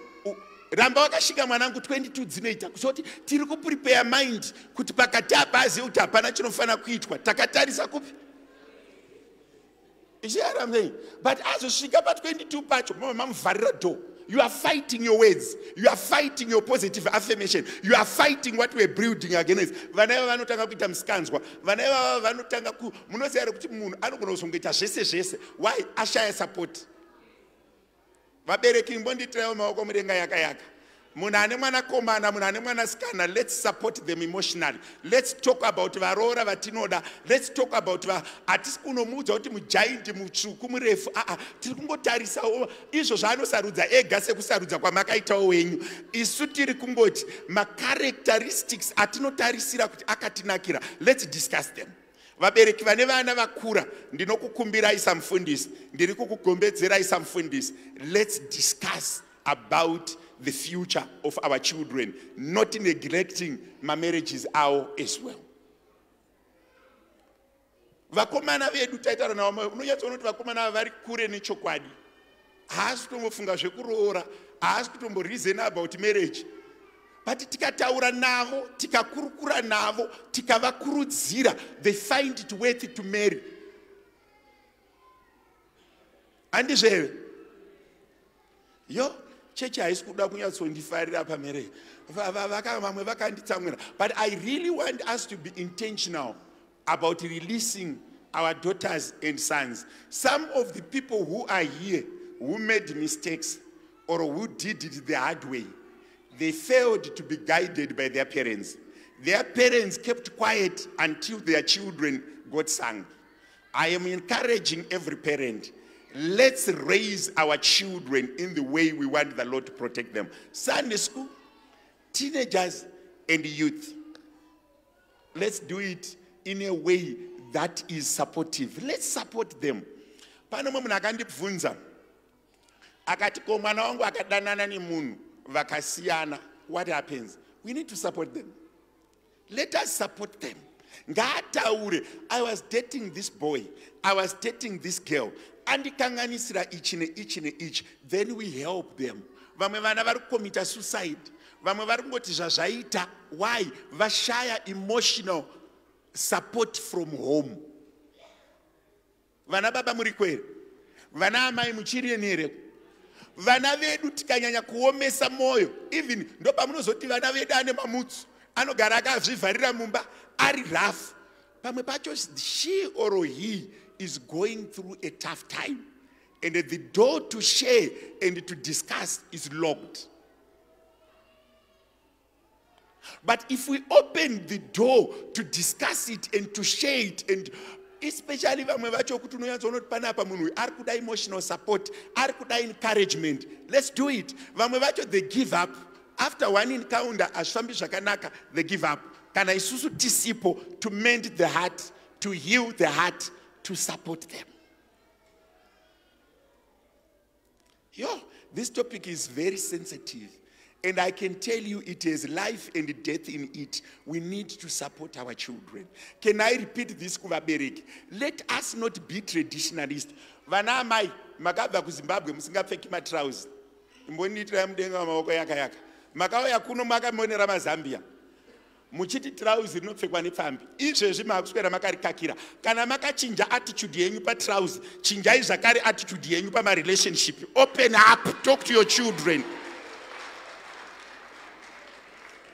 ramba wakashika mwanangu 22 dzinoita kusoti tiri kuprepare mind kuti pakati apa azive kuti hapana chinofanira kuitwa. Takatarisa kupi? You see what I'm saying? But azosvika pa 22 pacho mamuvharira door. You are fighting your words. You are fighting your positive affirmation. You are fighting what we are building against. Vana ava vanotanga kuita musikanzwa. Vana ava vanotanga munoziva kuti munhu anogona kuzongoita zvese. Why? Ashaya support. Vabereki mbonditirawo maoko mudenga yaka. Munhu ane mwana komana, munhu ane mwana sikana, let's support them emotionally. Let's talk about varora vatinoda. Let's talk about hatisi kunomuudza kuti mujaindi mutsvuku murefu. Tiri kungotarisawo izvo zvaanosarudza ega sekusarudza kwamakaitawo wenyu. Isu tiri kungoti macharacteristics atinotarisira kuti akatinakira. Let's discuss them. Vabereki vane vana vakura, ndinokukumbirai samufundisi, ndiri kukugombedzerai samufundisi. Let's discuss about the future of our children, not neglecting my marriages out as well. Vakomana vedu taitaura navo, unonyatsoona kuti vakomana vari kure nechokwadi. Haasi kutombofunga zvekuroora, haasi kutomboreason about marriage. But tikataura navo, tikakurukura navo, tikavakurudzira, they find it worth it to marry. Andizveve? Yo, chechi haisi kuda kunyatsondifarira pamarriage. Vamwe vakanditsamwira. But I really want us to be intentional about releasing our daughters and sons. Some of the people who are here, who made mistakes, or who did it the hard way, they failed to be guided by their parents. Their parents kept quiet until their children got sung. I am encouraging every parent, let's raise our children in the way we want the Lord to protect them. Sunday school, teenagers and youth. Let's do it in a way that is supportive. Let's support them. Pano munhu akandibvunza akati ko mwana wangu akadanana nemunhu vakasiyana, what happens? We need to support them. Let us support them. Ngataure, I was dating this boy, I was dating this girl, andikanganisira each. Then we help them. Vamwe vana vari kucommita suicide. Vamwe vari kungoti zvazvaita. Why? Vashaya emotional support from home. Vana baba muri kwere? Vana amai muchiri here? Vana vedu tikanyanya kuomesa moyo, even ndo pamunozoti vana vedu ane mamutsu, anogara akazvivharira mumba ari rough. Pamwe pacho she or he is going through a tough time, and the door to share and to discuss is locked. But if we open the door to discuss it and to share it, and especially vamwe vacho kuti unonyatsoona kuti panapa munhu ari kuda emotional support, ari kuda encouragement, let's do it. Vamwe vacho they give up. after one encounter ashfambi zvakanaka, they give up. Kana isusu tisipo to mend the heart, to heal the heart, to support them. This topic is very sensitive, and I can tell you it has life and death in it. We need to support our children. Can I repeat this kuvabereki? Let us not be traditionalist. Vana mai makabva kuZimbabwe musingapfeki matrousers. Mboniitira mudenga maoko yaka. Makauya kuno makamonera maZambia. Muchiti trouser rinopfekwa nepfambi. Izvezvi makuswera makarikakira. Kana makachinja attitude yenyu pa trouser, chinjai zvakare attitude yenyu pa relationship. Open up, talk to your children.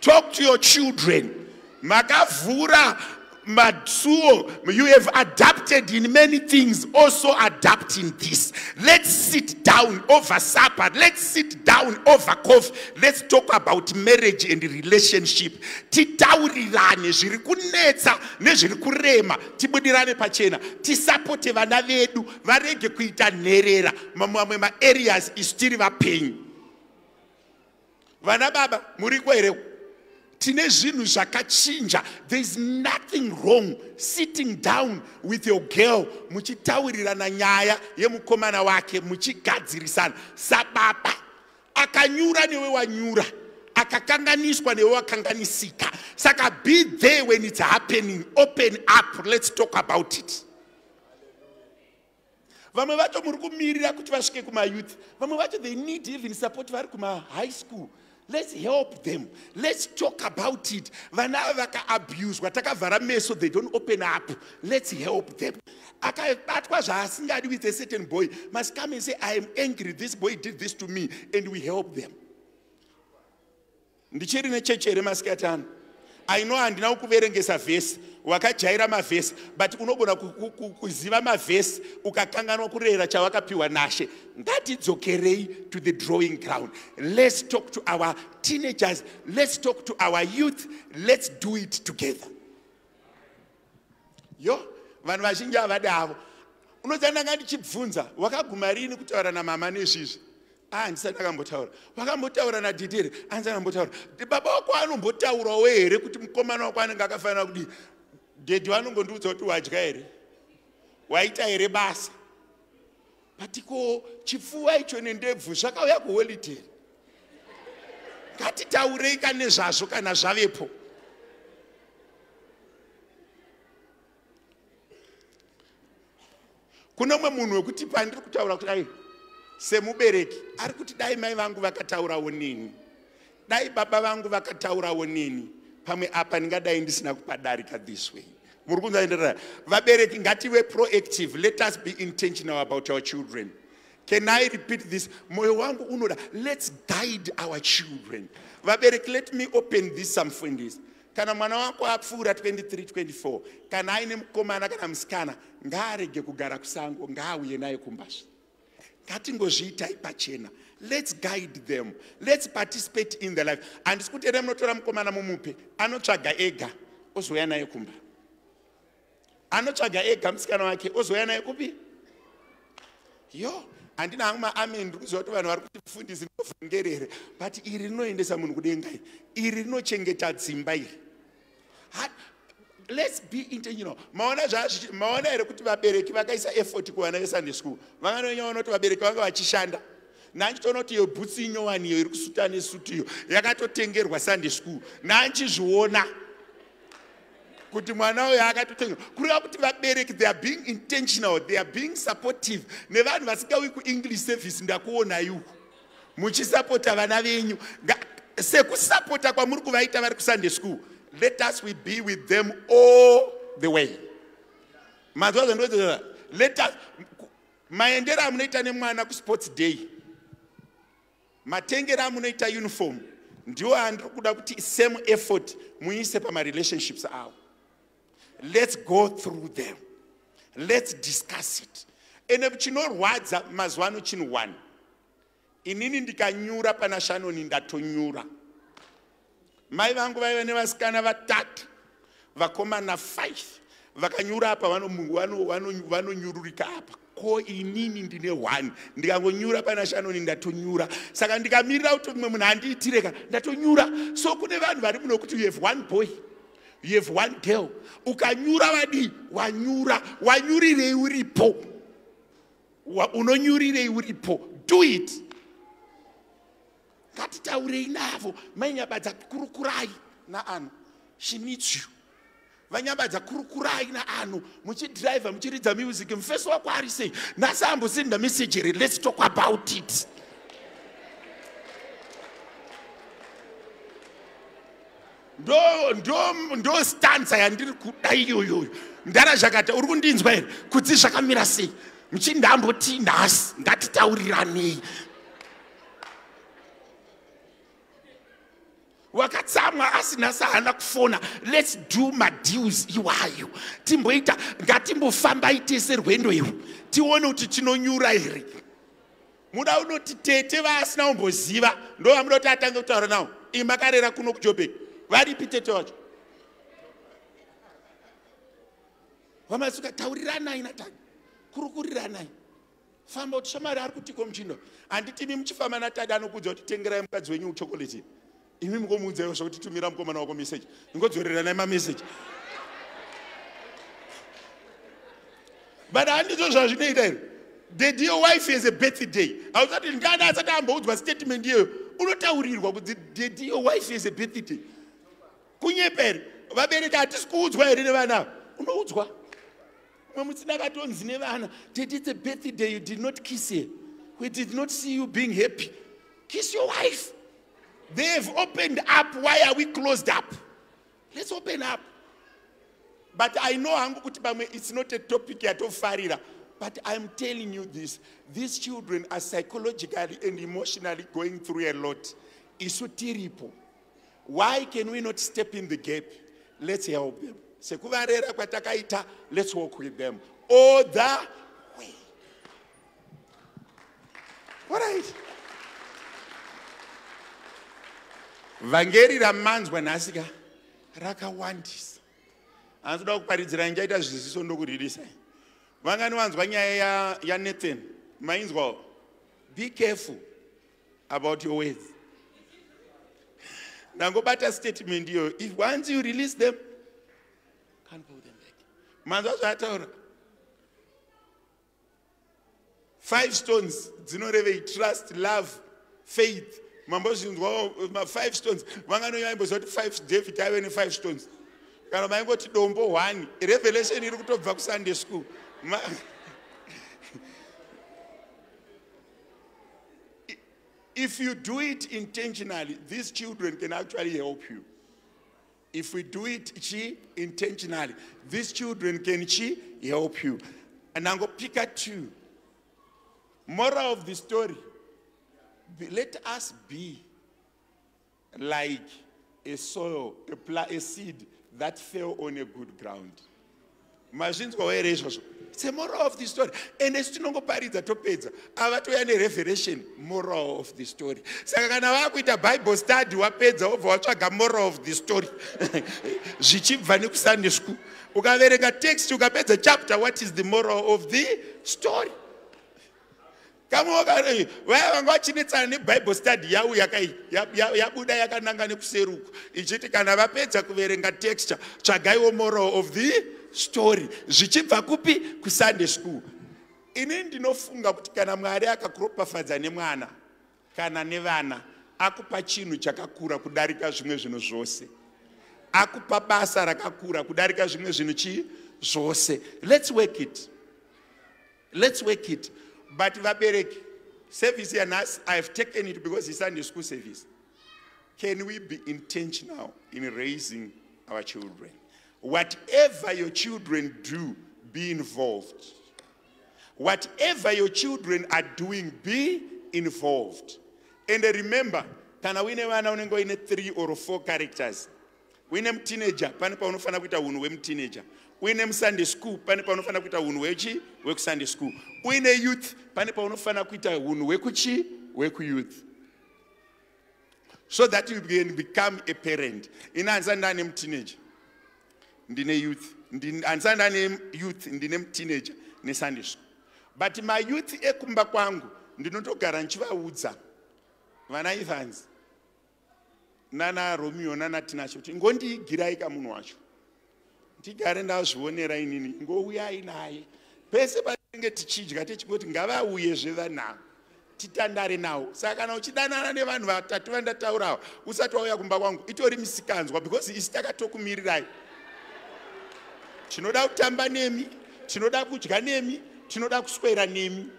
Talk to your children. Makavura matsuo, you have adapted in many things, also adapt in this. Let's sit down over supper. Let's sit down over coffee. Let's talk about marriage and relationship. Titaurirane zviri kunetsa nezviri kurema. Tibudirane pachena. Tisapote vana vedu varege kuita nherera. Mamwe ma areas is still vapenyu. Vana baba muri kwere. There is nothing wrong sitting down with your girl muchitaurirana nyaya yemukomana wake muchigadzirisana sababa akanyura newe wanyura akakanganiswa newe wakanganisika. Saka be there when it's happening. Open up, let's talk about it. Vamwe vacho muri kumirira kuti vasvike kuma youth. Vamwe vacho they need even support vari kuma high school. Let's help them. Let's talk about it. Vana vaka abuse, vatakavhara meso, they don't open up. Let's help them. Akabatwa zvasingadi with a certain boy must come and say, I am angry, this boy did this to me, and we help them. Ndichiri nechechere masikatano. I know handina kuverengesa vhesi, wakajaira mavhesi, but unogona kuziva mavhesi ukakanganwa kurera chawakapiwa nashe. Ngatidzokerei to the drawing ground. Let's talk to our teenagers. Let's talk to our youth. Let's do it together. Vanhu vazhinji havadavo. Unozana ndichibvunza, wakaguma rini kutaura namama nezvizvi? Ndisati akambotaura. Wakambotaura nadhidhiri? Handisati akambotaura. Baba wako anombotaurawo here kuti mukomana wako anenge akafanira kudii? Dhedhi vanongondiudza kuti wadya here? Waita here basa? Patiko chipfuwa icho nendebvu zvakauya kuholiday. Ngatitaurei kane zvazvo kana zvavepo. Kuna mumwe munhu wekuti pandiri kutaura kuti semubereki ari kuti dai mai vangu vakataurawo nini, dai baba vangu vakataurawo nini, pamwe apa ndingadai ndisina kupadarika this way. Muri kunzwa vabereki ngative proactive. Let us be intentional about our children. Can I repeat this? Moyo wangu unoda, let's guide our children. Vabereki, let me open this some for this. Kana mwana wako apfuura 23, 24, kana aine mukomana kana musikana, ngaarege kugara kusango, ngaauye naye kumbasvi. Ngatingozviitai pachena. Let's guide them. Let's participate in their life. And sikuti ere munotora mukomana mumupe, anotsvaga ega, ozouya naye kumba. Anotsvaga ega musikana wake, ozouya naye kupi? Handina hangu amen ndikuziva kuti vanhu vari kuti mufundisi ndovhengerere, but iri rinoendesa munhu kudenga iri. Iri rinochengeta dzimba iri. Let's be intentional. Maona here kuti vabereki vakaisa effort kuvana veSunday school. Vanganonyaona kuti vabereki vanga vachishanda. Nanchitoona kuti iyo bhutsi inyowani iyo iri kusuta nesuti iyo yakatotengerwa Sunday school. Nanchizviona kuti mwana uyo akatotengerwa. Kureva kuti vabereki they are being intentional, they are being supportive. Nevanhu vasingauyi kuEnglish service ndakuona yuku. Muchisapota vana venyu. Sekusapota kwamuri kuvaita vari kuSunday school. Let us be with them all the way. Let us maendera amunoita nemwana kusports day. Matengera amunoita uniform. Ndiwo andiri kuda kuti same effort muise pama relationships avo. Let's go through them. Let's discuss it. Ene chinorwadza mazuva ano chinhu one. Inini ndikanyura pana Shanoni ndatonyura. Mai vangu vaiva nevasikana vatatu, vakomana 5. Vakanyura apa vanonyururika apa. ko inini ndine 1 ndikangonyura pana Shanoni ndatonyura saka ndikamirira kuti mumwe munhu andiitireka ndatonyura. So kune vanhu vari muno kuti you have 1 boy, you have 1 girl, ukanyura wadi wanyura, wanyurirei uripo, unonyurirei uripo, do it. Ngatitaurei navo mainyabadza kurukurai naanhu, she needs you. Vanyabadza kurukurai naanhu muchidriver muchiridza music, mufeso wako ari sei, nhasi ambosenda message here, let's talk about it. ndo stanza yandiri kuda iyoyo. Ndara zvakata uri kundinzwa here kuti zvakamira sei, muchindamboti nhasi ngatitauriranei. Wakatsamwa asina sahana kufona, let's do my deals iwayo. Timboita ngatimbofamba itese rwendo iro tione kuti tinonyura here. Muda unoti tete vasina umboziva ndo vamudoti atange kutaura nawo imakarera kuno kuJoburg varipi tete wacho vamasuka tauriranai natani kurukuriranai famba kuti shamari ari kutiko muchindo handitimi muchifamba natadi anokudza kuti tengerai mukadzi wenyu chokoleti imi mukomuudzayo zvokuti tumira mukomana wako meseji ingodzoreranai mameseji. But handizvo zvazvinoita here. The dear wife has a birthday. Hausati ndani asati amboudzwa statement iyoyo unotaurirwa kuti the dear wife has a birthday. Kunyeperi vabereki hatisi kuudzwa here nevana unoudzwa. Mwe musina katonzi nevana that it's a birthday, you did not kiss her, we did not see you being happy. Kiss your wife. They have opened up. Why are we closed up? Let's open up. But I know it's not a topic yet of Farira. But I'm telling you this. These children are psychologically and emotionally going through a lot. It's so terrible. Why can we not step in the gap? Let's help them. Let's walk with them all the way. All right. Vangeri ramanzwa nhasika rakawandisa. Anoda kuparidzira njaita zviziso ndokuririsa. Vangani wanzwa nyaya ya Nathan. Mainzwa. Be careful about your words. Nangobata statement here. If once you release them, can't pull them back. Manzwa zvataura. 5 stones. Dzinoreve trust, love, faith. Mambo 5 stones. Vangano yaimbo zoti 5 David aive ne 5 stones. Kana maingoti dombo 1. Revelation iri kutobva ku Sunday school. If you do it intentionally, these children can actually help you. If we do it intentionally, these children can help you. And I'm going to pick at 2. Moral of the story. Let us be like a soil, a seed that fell on a good ground. It's a moral of the story. And it's no paridza topedza. Avatoya ne revelation moral of the story. Saka kana vakuita Bible study wapedza obva watsvaga moral of the story. Zvichibva ne Sunday school. Ukaverenga text ukapedza chapter, what is the moral of the story? Kama vanga vachinetsana neBible study yavo yabuda yakananga nekuseruko ichiti kana vapedza kuverenga texture tsvagaiwo moral of the story zvichibva kupi kuSunday school. Ini ndinofunga kuti kana Mwari akakuropafadza nemwana kana nevana akupa chinhu chakakura kudarika zvimwe zvinhu zvose, akupa basa rakakura kudarika zvimwe zvinhu zvose. Let's work it. Let's work it. But vabereki, service here, I have taken it because it's Sunday school service. Can we be intentional in raising our children? Whatever your children do, be involved. Whatever your children are doing, be involved. And remember, kana wine vana unenge ine 3 or 4 characters. Wine teenager, pane paunofana kuita unhu wemuteenager. Wine Sunday school, pane paunofana kuita unhu weku Sunday school. Wine youth, pane paunofana kuita unhu weku youth. So that you can become a parent. Ina ansandane teenager. Ndine youth. Ansandane youth, ndine teenager, ne Sunday school. but mayouth ekumba kwangu ndinotogara nchivaudza vana Evans nana Romeo nana Tinashe kuti ngondiigirai kamunhu wacho ndigare ndazvionera inini ngouyai naye pese patinenge tichidya tichingoti ngavauye zvevanhau titandare nawo. Saka kana uchidanana nevanhu vatatu vandataurawo usati wauya kumba kwangu itori misikanzwa, because isi takatokumirirai. Tinoda kutamba nemi, tinoda kudya nemi, tinoda kuswera nemi.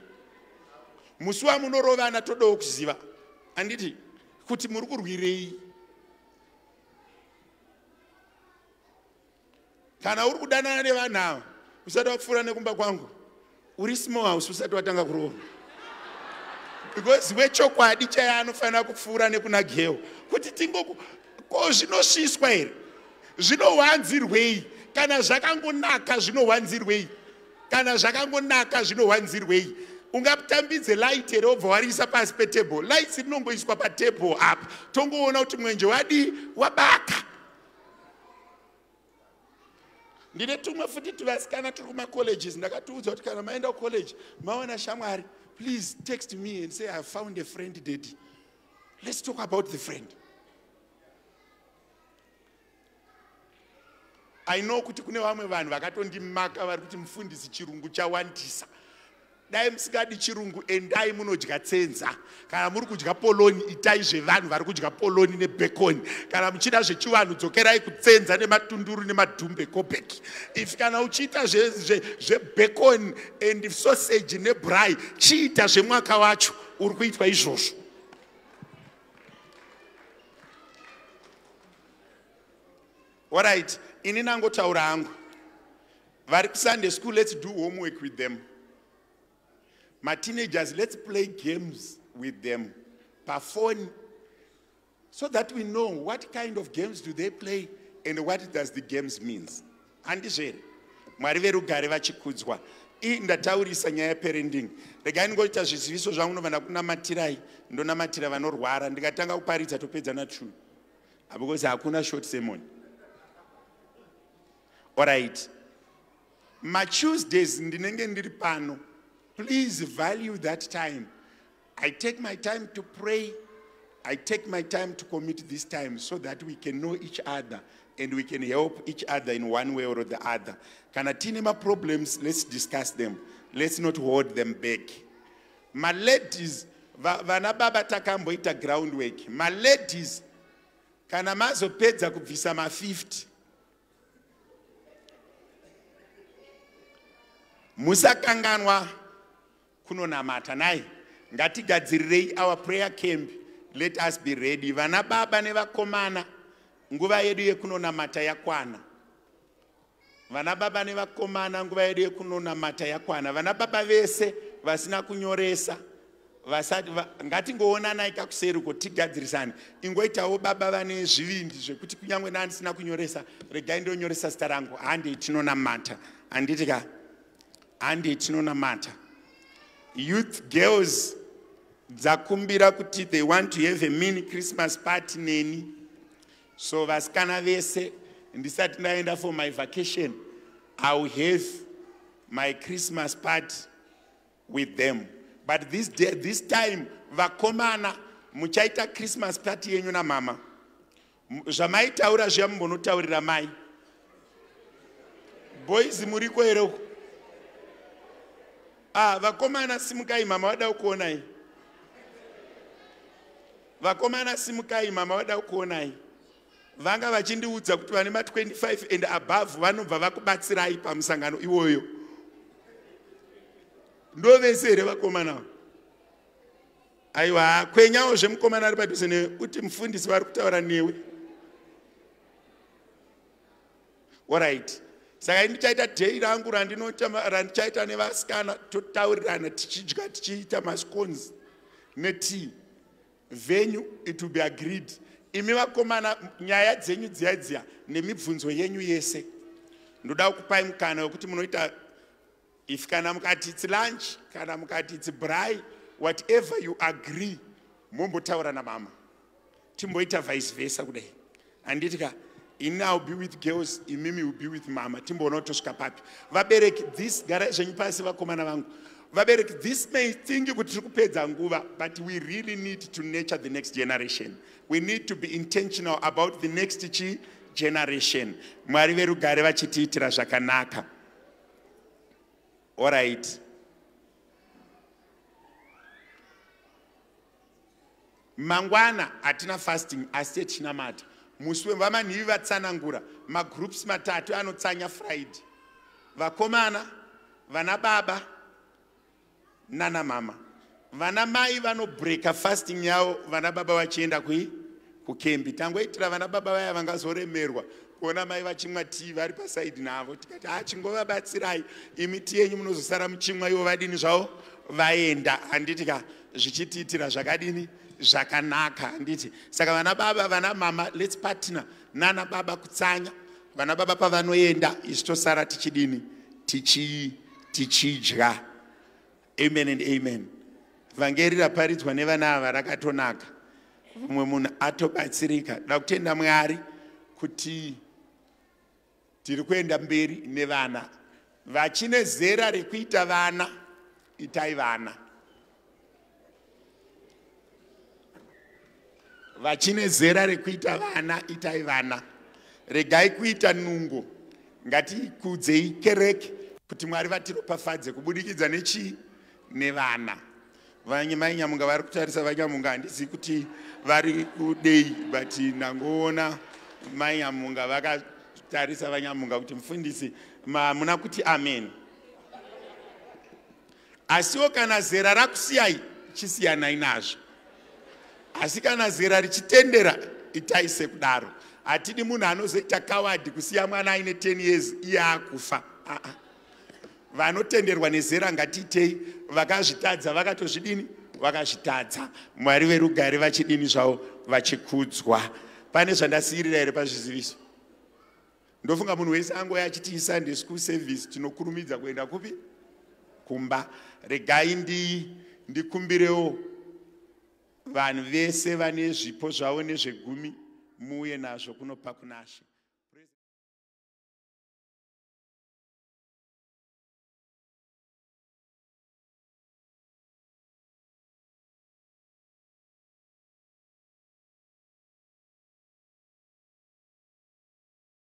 Musi wamunorovana todawo kuziva anditi kuti muri kurwirei. Kana uri kudanana nevanhu ava usati wapfuura nekumba kwangu uri small house usati watanga kurova, because wechokwadi chaya anofanira kupfuura nekuna geo kuti tingo ko zvinosviswa here, zvinowanzirwei kana zvakangonaka zvinowanzirwei, kana zvakangonaka zvinowanzirwei. Ungaputambidze light here obva warisa pasi petable, lights rinongoiswa patable apa tongoona kuti mwenje wadi wabaka. Ndine tumwe futi tuvasikana turi kumacolleges ndakatiudza kuti kana maenda kucollege maona shamwari, please text me and say I found a friend daddy. Let's talk about the friend. I know kuti kune vamwe vanhu vakatondimaka vari kuti mufundisi chirungu chawandisa. Dai musikadi chirungu endai munodya tsenza, kana muri kudya poloni itai zvevanhu vari kudya poloni nebacon, kana muchida zvechivanhu dzokerai kutsenza nematunduru nemadhumbe kobeki. If kana uchiita zvebacon and sausage nebrai chiita zvemwaka wacho uri kuitwa izvozvo. Alright, ini nangotaura hangu. Vari kuSunday school, let's do homework with them. My teenagers, let's play games with them, perform, so that we know what kind of games do they play and what does the games means. Andizvere, Mwari verugare vachikudzwa. Ndataurisa nyaya yeparenting. Regai ngoita zviziviso zvangu ndovana kunamatirai, ndonamatira vanorwara, ndikatanga kuparidza topedzana true. Because hakuna short sermon. All right. My Tuesdays ndinenge ndiri pano. Please value that time. I take my time to pray. I take my time to commit this time so that we can know each other and we can help each other in one way or the other. Kana tinema problems, let's discuss them. Let's not hold them back. My ladies, vana baba takamboita groundwork. My ladies, kana mazopedza kubvisa ma 50. Musakanganwa kunonamata nai. Ngatigadzirirei our prayer camp. Let us be ready. Vana baba nevakomana nguva yedu yekunonamata yakwana. Vana baba nevakomana nguva yedu yekunonamata yakwana. Vana baba vese vasina kunyoresa ngatingoonana ikakuseri kuti tigadzirisane. Ingoitawo baba vane zvivindi zvekuti kunyangwe ndisina kunyoresa regai ndonyoresa zita rangu handi tinonamata. Anditika handi tinonamata. Youth girls dzakumbira kuti they want to have a mini Christmas party neni. So vasikana vese ndisati ndaenda for my vacation, I will have my Christmas party with them. But this time vakomana muchaita Christmas party yenyu na mama. Zvamaitaura zviya mumbonotaurira mai. Boys muriko ere? Vakomana simukai mama wada kuonai. Vakomana simukai mama wada kuonai. Vanga vachindiudza kuti vane ma 25 and above vanobva vakubatsirai pamusangano iwoyo. Ndovese here vakomana. Aiwa kwenyawo zvemukomana ari padhuze newe kuti mufundisi vari kutaura newe. Alright. Saka ndichaita day rangu randichaita nevasikana totaurirana tichidya tichiita mascones netea. Venue it will be agreed. Imi vakomana nyaya dzenyu dziya nemibvunzo yenyu yese. Ndoda kupai mukana wekuti munoita, if kana mukati it's lunch, kana mukati it's braai, whatever you agree, mombotaura na mama. Timboita vice versa kudai. Anditika I will be with girls, Imimi will be with mama. Timbo not to skapapi. Vabereki, this garage and pasi vakomana vangu. vabereki, this may think kuti tiri kupedza nguva, but we really need to nurture the next generation. We need to be intentional about the next generation. Mwari verugare vachitiitira zvakanaka. All right. Mangwana atina fasting asi techinamata. Musi wevamanhivi vatsanangura magroups matatu anotsanya Friday. Vakomana, vana baba, nana mama. Vana mai vanobreaka fasting yavo, vana baba vachienda kukembi. Tangoitira vana baba vaya vangazoremerwa kuona mai vachimwa tea vari pasaidi navo. Tikati chingovabatsirai, imi tea yenyu munozosara muchimwa ivo vadini zvavo vaenda. Handitika zvichitiitira zvakadini zvakanaka. Handiti. Saka vana baba, vana mama, let's partner nana baba kutsanya. Vana baba pavanoenda isu tosara tichidini tichidya. Amen and amen. Vhangeri raparidzwa nevana ava rakatonaka. Mumwe munhu atobatsirika. Da kutenda Mwari kuti tiri kuenda mberi nevana. Vachine zera rekuita vana, itai vana. Vachine zera rekuita vana, itai vana. Regai kuita nungo. Ngatikudzei kereke kuti Mwari vatiropafadze kubudikidza nevana. Vanyamai Nyamunga vari kutarisa Vanyamunga, handizivi kuti vari kudei, but nangoona mai Nyamunga vakatarisa Vanyamunga kuti mufundisi muna kuti amen. Asiwo kana zera rakusiyai chisiyanai nazvo. Asi kana zera richitendera itai sekudaro. Hatidi munhu anozoita kawadi kusiya mwana aine 10 years iye akufa. Vanotenderwa nezera ngatiitei, vakazvitadza vakatozvidini vakazvitadza. Mwari verugare vachidini zvavo vachikudzwa. Pane zvandasiyirira here pazviziviso? Ndofunga munhu wese angoya achiti Sunday school service tinokurumidza kuenda kupi? Kumba. Regai ndikumbirewo vanhu vese vane zvipo zvavo nezvegumi muuye nazvo kunopa kuna She.